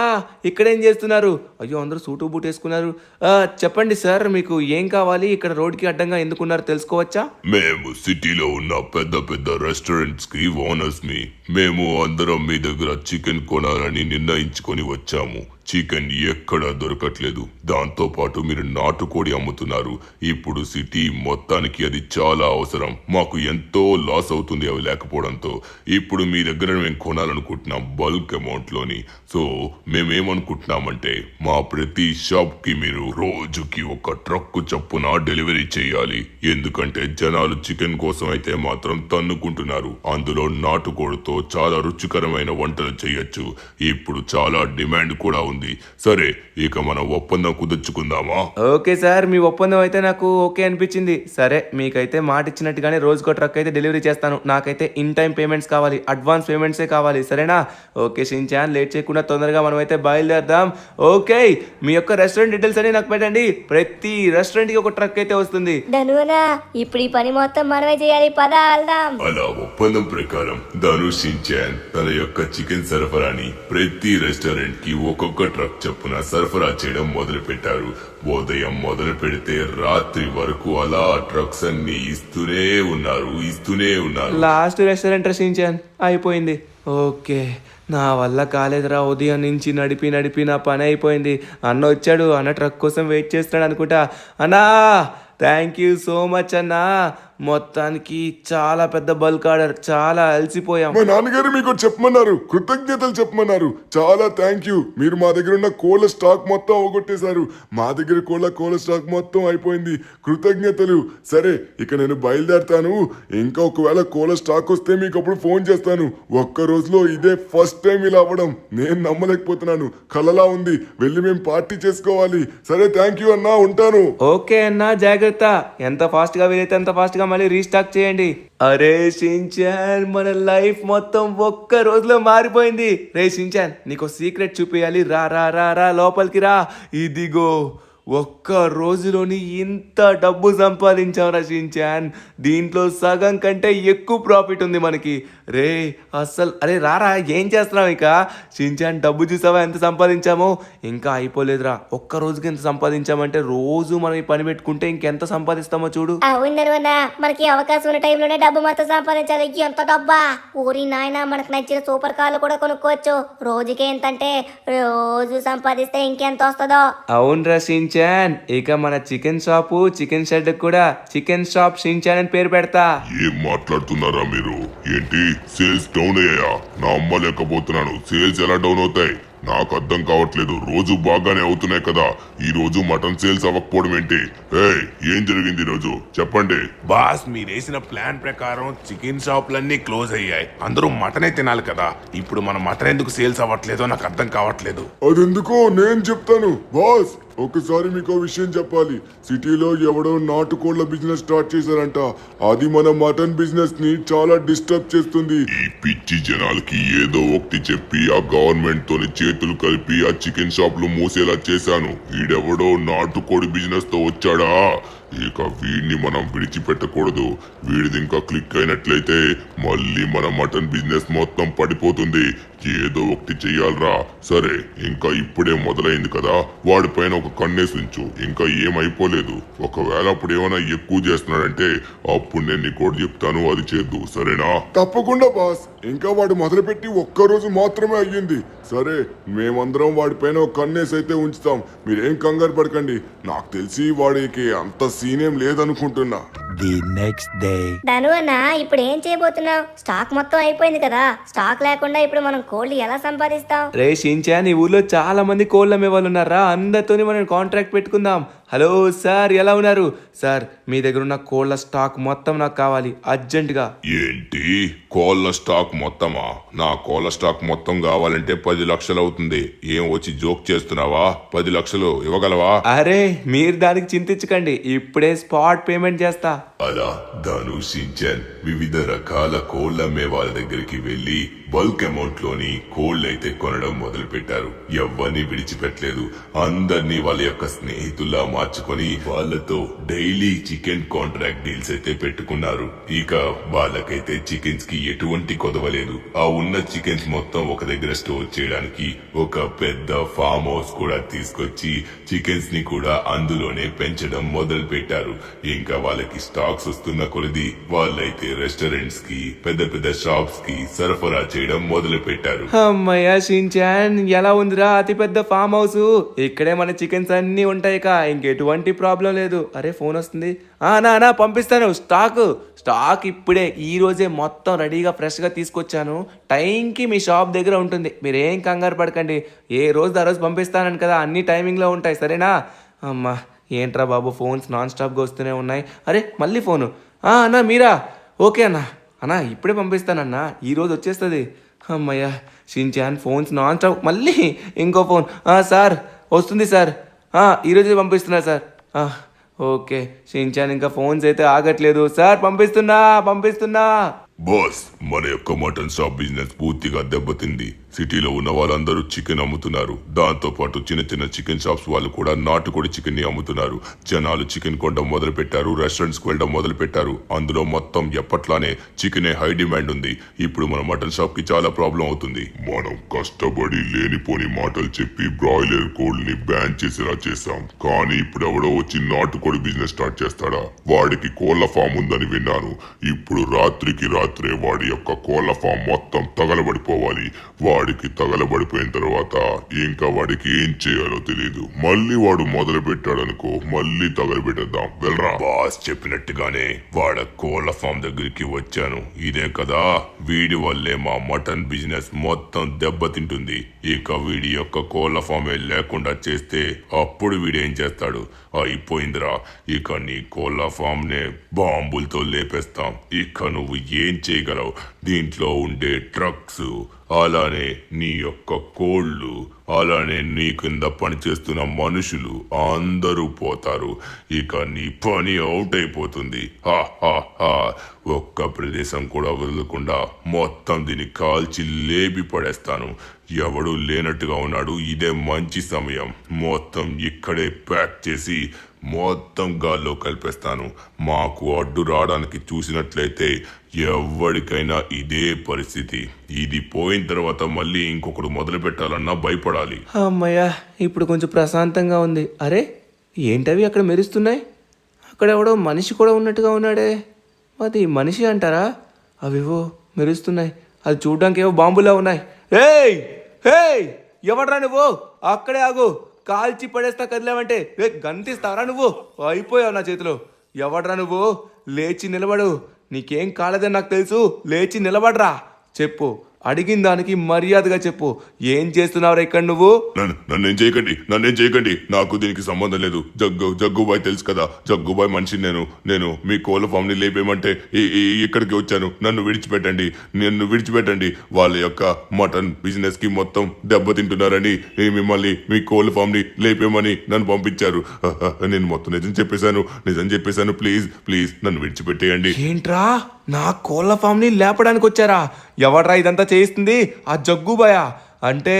ఇక్కడేం చేస్తున్నారు? అయ్యో అందరూ సూటు బూట్ వేసుకున్నారు. చెప్పండి సార్, మీకు ఏం కావాలి? ఇక్కడ రోడ్కి అడ్డంగా ఎందుకున్నారు తెలుసుకోవచ్చా? మేము సిటీలో ఉన్న పెద్ద పెద్ద రెస్టారెంట్స్ కి ఓనర్స్ మేము అందరం మీ దగ్గర చికెన్ కొనాలని నిర్ణయించుకొని వచ్చాము. చికెన్ ఎక్కడా దొరకట్లేదు. దాంతో పాటు మీరు నాటుకోడి అమ్ముతున్నారు. ఇప్పుడు సిటీ మొత్తానికి అది చాలా అవసరం. మాకు ఎంతో లాస్ అవుతుంది అవి లేకపోవడంతో. ఇప్పుడు మీ దగ్గర మేము కొనాలనుకుంటున్నాం బల్క్ అమౌంట్ లోని. సో మేమేమనుకుంటున్నామంటే మా ప్రతి షాప్ కి మీరు రోజుకి ఒక ట్రక్ చొప్పున డెలివరీ చేయాలి. ఎందుకంటే జనాలు చికెన్ కోసం అయితే మాత్రం తన్నుకుంటున్నారు. అందులో నాటుకోడితో చాలా రుచికరమైన వంటలు చేయొచ్చు. ఇప్పుడు చాలా డిమాండ్ కూడా ఉంది. సరే, ఇక మనం ఒప్పందం కుదుర్చుకుందామా? ఓకే సార్, మీ ఒప్పందం అయితే నాకు ఓకే అనిపించింది. సరే, మీకైతే మాట ఇచ్చినట్టుగానే రోజుకో ట్రక్ అయితే డెలివరీ చేస్తాను. నాకైతే ఇన్ టైం పేమెంట్స్ కావాలి, అడ్వాన్స్ పేమెంట్సే కావాలి. సరేనా? ఓకే షిన్చాన్, లేట్ చేయకుండా తొందరగా మనం అయితే బయలుదేరదాం. ఓకే, మీ యొక్క రెస్టారెంట్ డీటెయిల్స్ అని నాకు పెట్టండి. ప్రతి రెస్టారెంట్ కి ఒక ట్రక్ అయితే వస్తుంది. ధనువనా, ఇప్పుడు ఈ పని మొత్తం మనమే చేయాలి. పద వెళ్దాం. అలా ఒప్పందం ప్రకారం ధనుష్ షిన్చాన్ తన యొక్క చికెన్ సరఫరాని ప్రతి రెస్టారెంట్ కి ఒక్కొక్క ట్రక్ చొప్పున సరఫరా చేయడం మొదలు పెట్టారు. ఉదయం మొదలు పెడితే రాత్రి వరకు అలా ట్రక్స్ అన్ని ఇస్తూనే ఉన్నారు. లాస్ట్ రెస్టారెంట్ షిన్చాన్ అయిపోయింది. ఓకే, నా వల్ల కాలేదురా. ఉదయం నుంచి నడిపి నా పని అయిపోయింది. అన్న వచ్చాడు, అన్న ట్రక్ కోసం వెయిట్ చేస్తున్నాడు అనుకుంటా. అన్నా, థ్యాంక్ యూ సో మచ్ అన్నా. మొత్తానికి చాలా పెద్ద బల్క్ ఆర్డర్, చాలా అలసిపోయాం. మా నాన్నగారు మీకు చెప్పమన్నారు, కృతజ్ఞతలు చెప్పమన్నారు. చాలా థ్యాంక్ యూ. మీరు మా దగ్గర ఉన్న కోళ్ళ స్టాక్ మొత్తం అవగొట్టేశారు. మా దగ్గర కోళ్ళ స్టాక్ మొత్తం అయిపోయింది. కృతజ్ఞతలు. సరే, ఇక నేను బయలుదేరతాను. ఇంకా ఒకవేళ కోళ్ళ స్టాక్ వస్తే మీకు అప్పుడు ఫోన్ చేస్తాను. ఒక్క రోజులో ఇదే ఫస్ట్ టైం ఇలా అవ్వడం. నేను నమ్మలేకపోతున్నాను. కలలా ఉంది. వెళ్ళి మేము పార్టీ చేసుకోవాలి. సరే, థ్యాంక్ యూ అన్నా, ఉంటాను. ఓకే అన్నా, జాగ్రత్త. ఎంత ఫాస్ట్ గా వీలైతే అంత ఫాస్ట్ గా మళ్ళీ రీస్టాక్ చేయండి. అరే షిన్చాన్, మన లైఫ్ మొత్తం ఒక్క రోజులో మారిపోయింది. రే షిన్చాన్, నీకు సీక్రెట్ చూపించాలి. రా రా రా రా లోపలికి రా. ఇదిగో, ఒక్క రోజులోని ఇంత డబ్బు సంపాదించాం షిన్చాన్. దీంట్లో సగం కంటే ఎక్కువ ప్రాఫిట్ ఉంది మనకి. రే అస్సలు, అరే రారా, ఏం చేస్తున్నావు? ఇక షిన్చాన్, డబ్బు చూసావా ఎంత సంపాదించామో? ఇంకా అయిపోలేదురా. ఒక్క రోజుకి ఎంత సంపాదించామంటే రోజు మనం ఈ పని పెట్టుకుంటే ఇంకెంత సంపాదిస్తామో చూడు. అవును ధనువన్నా, మనకి అవకాశం ఉన్న టైంలోనే డబ్బు మొత్తం సంపాదించాలి. ఎంత డబ్బా! ఊరి నాయన, మనకు నచ్చిన సూపర్ కార్లు కూడా కొనుక్కోవచ్చు. రోజుకి ఎంతంటే రోజు సంపాదిస్తే ఇంకెంత వస్తుందో. అవునరా షిన్చాన్, ఇక మన చికెన్ షాపు, చికెన్ షెడ్ కూడా చికెన్ షాప్ షిన్చాన్ అని పేరు పెడతా. ఏం మాట్లాడుతున్నారా మీరు? ఏంటి సేల్స్ డౌన్ అయ్యాయా? నా అమ్మలేకపోతున్నాను. సేల్స్ ఎలా డౌన్ అవుతాయి? నాకు అర్థం కావట్లేదు. రోజు బాగానే అవుతున్నాయి కదా, ఈ రోజు మటన్ సేల్స్ అవ్వకపోవడం ఏంటి? ఏం జరిగింది ఈ రోజు? చెప్పండి. బాస్, మీరేసిన ప్లాన్ ప్రకారం చికెన్ షాపులన్నీ క్లోజ్ అయ్యాయి. అందరూ మటనే తినాలి కదా. ఇప్పుడు మన మటన్ ఎందుకు సేల్స్ అవ్వట్లేదో నాకు అర్థం కావట్లేదు. అదెందుకో నేను చెప్తాను. బాస్, ఒకసారి మీకు విషయం చెప్పాలి. సిటీలో ఎవడో నాటుకోళ్ల బిజినెస్ స్టార్ట్ చేశారంట. అది మన మటన్ బిజినెస్ ని చాలా డిస్టర్బ్ చేస్తుంది. ఈ పిచ్చి జనాలకి ఏదో ఒకటి చెప్పి ఆ గవర్నమెంట్ తోని చేతులు కలిపి ఆ చికెన్ షాపులు మూసేలా చేశాను. వీడెవడో నాటుకోడి బిజినెస్ తో వచ్చాడా? ఇక వీడిని మనం విడిచిపెట్టకూడదు. వీడిది ఇంకా క్లిక్ అయినట్లయితే మళ్ళీ మన మటన్ బిజినెస్ మొత్తం పడిపోతుంది. ఏదో ఒకటి చెయ్యాలరా. సరే, ఇంకా ఇప్పుడే మొదలైంది కదా, వాడిపైన ఒక కన్నేసి ఉంచు. ఇంకా ఏమైపోలేదు. ఒకవేళ అప్పుడు ఏమైనా ఎక్కువ చేస్తున్నాడంటే అప్పుడు నేను నీకు కూడా చెప్తాను, అది చేద్దు. సరేనా? తప్పకుండా బాస్. ఇంకా వాడు మొదలుపెట్టి ఒక్క రోజు మాత్రమే అయ్యింది. సరే, మేమందరం వాడిపైన ఒక కన్నేసి అయితే ఉంచుతాం. మీరేం కంగారు పడకండి. నాకు తెలిసి వాడికి అంత సీనేం లేదనుకుంటున్నా. The next day. ధనువన్నా, ఇప్పుడు ఏం చేయబోతున్నావు? స్టాక్ మొత్తం అయిపోయింది కదా. స్టాక్ లేకుండా ఇప్పుడు మనం కోళ్ళు ఎలా సంపాదిస్తాం? రే షిన్చాన్, ఈ ఊర్లో చాలా మంది కోళ్ళ అమ్మేవాళ్ళు ఉన్నారా? అందరితోని మనం కాంట్రాక్ట్ పెట్టుకుందాం. హలో సార్, ఎలా ఉన్నారు? సార్, మీ దగ్గర ఉన్న కోళ్ళ స్టాక్ మొత్తం నాకు కావాలి అర్జెంటుగా. ఏంటి కోళ్ళ స్టాక్ మొత్తమా? నా కోళ్ళ స్టాక్ మొత్తం కావాలంటే 10 లక్షలు అవుతుంది. ఏం వచ్చి జోక్ చేస్తున్నావా? 10 లక్షలు ఇవ్వగలవా? అరే, మీరు దానికి చింతించకండి, ఇప్పుడే స్పాట్ పేమెంట్ చేస్తా. అలా ధనుష్ షిన్చాన్ వివిధ రకాల కోళ్ళమ్మే వాళ్ళ దగ్గరికి వెళ్లి బల్క్ అమౌంట్ లోని కోళ్ళు అయితే కొనడం మొదలు పెట్టారు. ఎవరిని విడిచిపెట్టలేదు. అందరినీ వాళ్ళ యొక్క స్నేహితుల్లా మార్చుకొని వాళ్ళతో డైలీ చికెన్ కాంట్రాక్ట్ డీల్స్ అయితే పెట్టుకున్నారు. ఇక వాళ్ళకైతే చికెన్స్ కి ఎటువంటి కొదవలేదు. ఆ ఉన్న చికెన్స్ మొత్తం ఒక దగ్గర స్టోర్ చేయడానికి ఒక పెద్ద ఫామ్ హౌస్ కూడా తీసుకొచ్చి చికెన్స్ ని కూడా అందులోనే పెంచడం మొదలు పెట్టారు. ఇంకా వాళ్ళకి స్టాక్స్ వస్తున్న కొలది వాళ్ళైతే రెస్టారెంట్స్ కి పెద్ద పెద్ద షాప్స్ కి సరఫరా చేయడం మొదలు పెట్టారు. అమ్మయ్య షిన్చాన్, ఎలా ఉందిరా అతి పెద్ద ఫామ్ హౌస్? ఇక్కడే మన చికెన్స్ అన్ని ఉంటాయి. ఇంకెటువంటి ప్రాబ్లం లేదు. అరే ఫోన్ వస్తుంది. నా పంపిస్తాను. స్టాక్ ఇప్పుడే ఈ రోజే మొత్తం రెడీగా ఫ్రెష్ గా తీసుకొచ్చాను. టైంకి మీ షాప్ దగ్గర ఉంటుంది. మీరేం కంగారు పడకండి. ఏ రోజు ఆ రోజు పంపిస్తానని కదా, అన్ని టైమింగ్ లో ఉంటాయి. సరేనా? అమ్మా ఏంట్రా బాబు, ఫోన్స్ నాన్ స్టాప్ గా వస్తూనే ఉన్నాయి. అరే మళ్ళీ ఫోను. అన్నా మీరా? ఓకే అన్నా ఇప్పుడే పంపిస్తానన్నా, ఈ రోజు వచ్చేస్తుంది. అమ్మయ్య షిన్చాన్, ఫోన్స్ నాన్ స్టాప్. మళ్ళీ ఇంకో ఫోన్. సార్ వస్తుంది సార్, ఈరోజే పంపిస్తున్నా సార్. ఓకే షిన్చాన్, ఇంకా ఫోన్స్ అయితే ఆగట్లేదు సార్. పంపిస్తున్నా. బాస్, మన యొక్క మటన్ షాప్ బిజినెస్ పూర్తిగా దెబ్బతింది. సిటీలో ఉన్న వాళ్ళందరూ చికెన్ అమ్ముతున్నారు. దాంతో పాటు చిన్న చిన్న చికెన్ షాప్స్ వాళ్ళు కూడా నాటుకోడి చికెన్ ని అమ్ముతున్నారు. జనాలు చికెన్ కొనడం మొదలు పెట్టారు. రెస్టారెంట్స్ కు వెళ్ళడం మొదలు పెట్టారు. అందులో మొత్తం ఎప్పట్లానే చికెన్ హై డిమాండ్ ఉంది. ఇప్పుడు మన మటన్ షాప్ కి చాలా ప్రాబ్లం అవుతుంది. మనం కష్టపడి లేనిపోని మాటలు చెప్పి బ్రాయిలర్ కోళ్ళని బ్యాన్ చేసేలా చేశాం. కానీ ఇప్పుడు ఎవడో వచ్చి నాటుకోడి బిజినెస్ స్టార్ట్ చేస్తాడా? వాడికి కోళ్ల ఫామ్ ఉందని విన్నాను. ఇప్పుడు రాత్రికి రాత్రే వాడి యొక్క కోళ్ల ఫామ్ మొత్తం తగలబడిపోవాలి. వాడికి తగలబడిపోయిన తర్వాత ఇంకా వాడికి ఏం చేయాలో తెలియదు. మళ్ళీ వాడు మొదలు పెట్టాడనుకో, మళ్ళీ తగలబెట్టేద్దాం. వెళ్ళరా. బాస్ చెప్పినట్టుగానే వాడ కోళ్ల ఫామ్ దగ్గరికి వచ్చాను. ఇదే కదా, వీడి వల్లే మా మటన్ బిజినెస్ మొత్తం దెబ్బతింటుంది. ఇక వీడి యొక్క కోళ్ల ఫామే లేకుండా చేస్తే అప్పుడు వీడేం చేస్తాడు? అయిపోయిందిరా, ఇక నీ కోళ్ల ఫామ్ నే బాంబులతో లేపేస్తాం. ఇక నువ్వు ఏం చేయగలవు? దీంట్లో ఉండే ట్రక్స్, అలానే నీ యొక్క కోళ్ళు, అలానే నీ కింద పనిచేస్తున్న మనుషులు అందరూ పోతారు. ఇక నీ పని అవుట్ అయిపోతుంది. ఒక్క ప్రదేశం కూడా వదలకుండా మొత్తం దీన్ని కాల్చి లేపి పడేస్తాను. ఎవడు లేనట్టుగా ఉన్నాడు. ఇదే మంచి సమయం. మొత్తం ఇక్కడే ప్యాక్ చేసి మొత్తం గాల్లో కలిపేస్తాను. మాకు అడ్డు రావడానికి చూసినట్లయితే ఎవరికైనా ఇదే పరిస్థితి. ఇది పోయిన తర్వాత మళ్ళీ ఇంకొకడు మొదలు పెట్టాలన్నా భయపడాలి. అమ్మయ్య, ఇప్పుడు కొంచెం ప్రశాంతంగా ఉంది. అరే ఏంటవి అక్కడ మెరుస్తున్నాయి? అక్కడ ఎవడో మనిషి కూడా ఉన్నట్టుగా ఉన్నాడే. అది మనిషి అంటారా? అవివో మెరుస్తున్నాయి. అది చూడడానికి ఏవో బాంబులా ఉన్నాయి. ఏయ్ ఎవడ్రా నువ్వు? అక్కడే ఆగు, కాల్చి పడేస్తా కదిలేవంటే. గంతిస్తారా నువ్వు? అయిపోయావు నా చేతిలో. ఎవడ్రా నువ్వు? లేచి నిలబడు. నీకేం కాలేదని నాకు తెలుసు. లేచి నిలబడరా. చెప్పు, అడిగిన దానికి మర్యాదగా చెప్పు. ఏం చేస్తున్నావురా ఇక్కడ నువ్వు? నన్నేం చేయకండి. నాకు దీనికి సంబంధం లేదు. జగ్గుబాయ్ తెలుసు కదా, జగ్గుబాయ్ మనిషి. నేను మీ కోళ్ళ ఫామ్ ని లేపేయమంటే ఇక్కడికి వచ్చాను. నన్ను విడిచిపెట్టండి. వాళ్ళ యొక్క మటన్ బిజినెస్ కి మొత్తం దెబ్బతింటున్నారని మిమ్మల్ని మీ కోళ్ళ ఫామ్ ని లేపేయమని నన్ను పంపించారు. నేను మొత్తం నిజం చెప్పేశాను. ప్లీజ్ నన్ను విడిచిపెట్టేయండి. ఏంట్రా, నా కోళ్ళ ఫామ్ ని లేపడానికి వచ్చారా? ఎవడ్రా ఇదంతా చేయిస్తుంది? ఆ జగ్గుబాయ. అంటే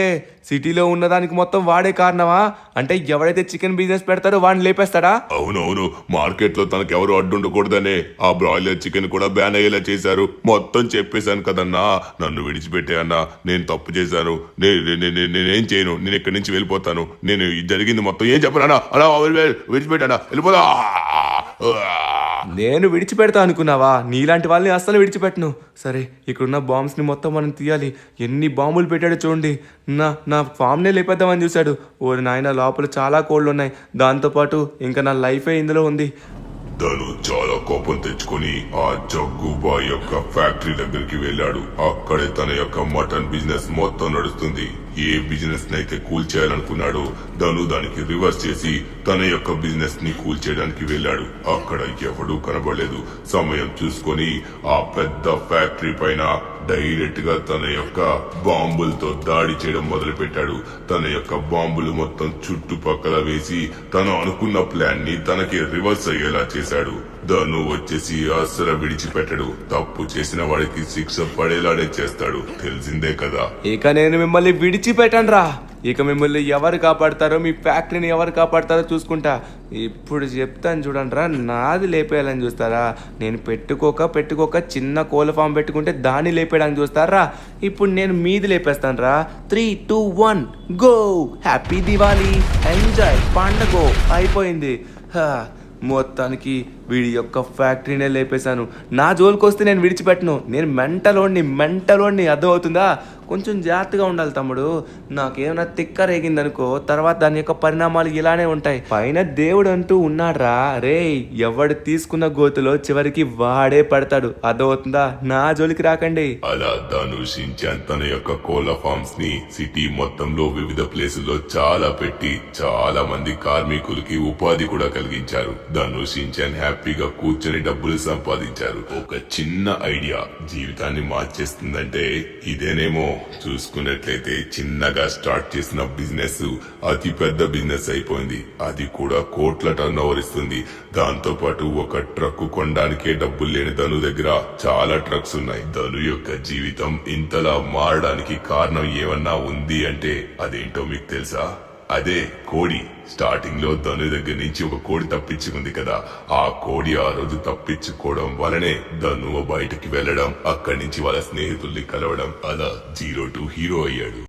సిటీలో ఉన్నదానికి మొత్తం వాడే కారణమా? అంటే ఎవడైతే చికెన్ బిజినెస్ పెడతారో వాడిని లేపేస్తాడా? అవునవును, మార్కెట్ లో తనకెవరు అడ్డుండకూడదనే ఆ బ్రాయిలర్ చికెన్ కూడా బ్యాన్ అయ్యేలా చేశారు. మొత్తం చెప్పేశాను కదన్నా. నన్ను విడిచిపెట్టే అన్నా. నేను తప్పు చేశాను. నేనేం చేయను. నేను ఇక్కడి నుంచి వెళ్ళిపోతాను. నేను జరిగింది మొత్తం ఏం చెప్పనా? అలా విడిచిపెట్టానా? వెళ్ళిపోదా. నేను విడిచిపెడతా అనుకున్నావా? నీలాంటి వాళ్ళని అస్సలు విడిచిపెట్టను. సరే, ఇక్కడున్న బాంబ్స్ ని మొత్తం మనం తీయాలి. ఎన్ని బాంబులు పెట్టాడో చూడండి. నా ఫామ్నే లేపేద్దామని చూశాడు. ఓరి నాయన, లోపల చాలా కోళ్ళు ఉన్నాయి. దాంతోపాటు ఇంకా నా లైఫే ఇందులో ఉంది. తను చాలా కోపం తెచ్చుకొని ఆ జగ్గుబాయ్ యొక్క ఫ్యాక్టరీ దగ్గరికి వెళ్ళాడు. అక్కడే తన యొక్క మటన్ బిజినెస్ మొత్తం నడుస్తుంది. ఏ బిజినెస్ నైతే కూల్ చేయాలనుకున్నాడో తను దానికి రివర్స్ చేసి తన యొక్క బిజినెస్ ని కూల్ చేయడానికి వెళ్ళాడు. అక్కడ ఎవడూ కనబడలేదు. సమయం చూసుకొని ఆ పెద్ద ఫ్యాక్టరీ పైన డైరెక్ట్ గా తన యొక్క బాంబులతో దాడి చేయడం మొదలు పెట్టాడు. తన యొక్క బాంబులు మొత్తం చుట్టుపక్కల వేసి తను అనుకున్న ప్లాన్ ని తనకి రివర్స్ అయ్యేలా చేశాడు. ధను వచ్చేసి అస్సలు విడిచిపెట్టడు. తప్పు చేసిన వాడికి శిక్ష పడేలానే చేస్తాడు, తెలిసిందే కదా. ఇక నేను మిమ్మల్ని విడిచిపెట్టను రా. ఇక మిమ్మల్ని ఎవరు కాపాడతారో, మీ ఫ్యాక్టరీని ఎవరు కాపాడతారో చూసుకుంటా. ఇప్పుడు చెప్తాను చూడండి రా, నాది లేపేయాలని చూస్తారా? నేను పెట్టుకోక చిన్న కోళ్ళ ఫామ్ పెట్టుకుంటే దాన్ని లేపేయడానికి చూస్తారా? ఇప్పుడు నేను మీది లేపేస్తాను రా. 3, 2, 1 గో. హ్యాపీ దివాళీ, ఎంజాయ్, పండుగ అయిపోయింది. మొత్తానికి వీడి యొక్క ఫ్యాక్టరీనే లేపేశాను. నా జోలికి వస్తే నేను విడిచిపెట్టను. నేను మెంటలోడిని అర్థమవుతుందా? కొంచెం జాగ్రత్తగా ఉండాలి తమ్ముడు. నాకేమైనా తిక్క రేగిందనుకో తర్వాత దాని యొక్క పరిణామాలు ఇలానే ఉంటాయి. పైన దేవుడు అంటూ ఉన్నాడ్రా. రే, ఎవడు తీసుకున్న గోతులో చివరికి వాడే పడతాడు, అర్థమవుతుందా? నా జోలికి రాకండి. అలా ధనుషించాన్ తన యొక్క కోళ్ళ ఫార్మ్స్ ని సిటీ మొత్తంలో వివిధ ప్లేసుల్లో చాలా పెట్టి చాలా మంది కార్మికులకి ఉపాధి కూడా కలిగించారు. ధనుషించాన్ హ్యాపీగా కూర్చొని డబ్బులు సంపాదించారు. ఒక చిన్న ఐడియా జీవితాన్ని మార్చేస్తుందంటే ఇదేనేమో. చూసుకున్నట్లయితే చిన్నగా స్టార్ట్ చేసిన బిజినెస్ అతి పెద్ద బిజినెస్ అయిపోయింది. అది కూడా కోట్ల టర్న్ ఓవర్ ఇస్తుంది. దాంతో పాటు ఒక ట్రక్ కొనడానికే డబ్బులు లేని ధను దగ్గర చాలా ట్రక్స్ ఉన్నాయి. ధను యొక్క జీవితం ఇంతలా మారడానికి కారణం ఏమన్నా ఉంది అంటే అదేంటో మీకు తెలుసా? అదే కోడి. స్టార్టింగ్ లో ధను దగ్గర నుంచి ఒక కోడి తప్పించుకుంది కదా, ఆ కోడి ఆ రోజు తప్పించుకోవడం వలనే ధను బయటకి వెళ్లడం, అక్కడి నుంచి వాళ్ళ స్నేహితుల్ని కలవడం, అలా 0 to హీరో అయ్యాడు.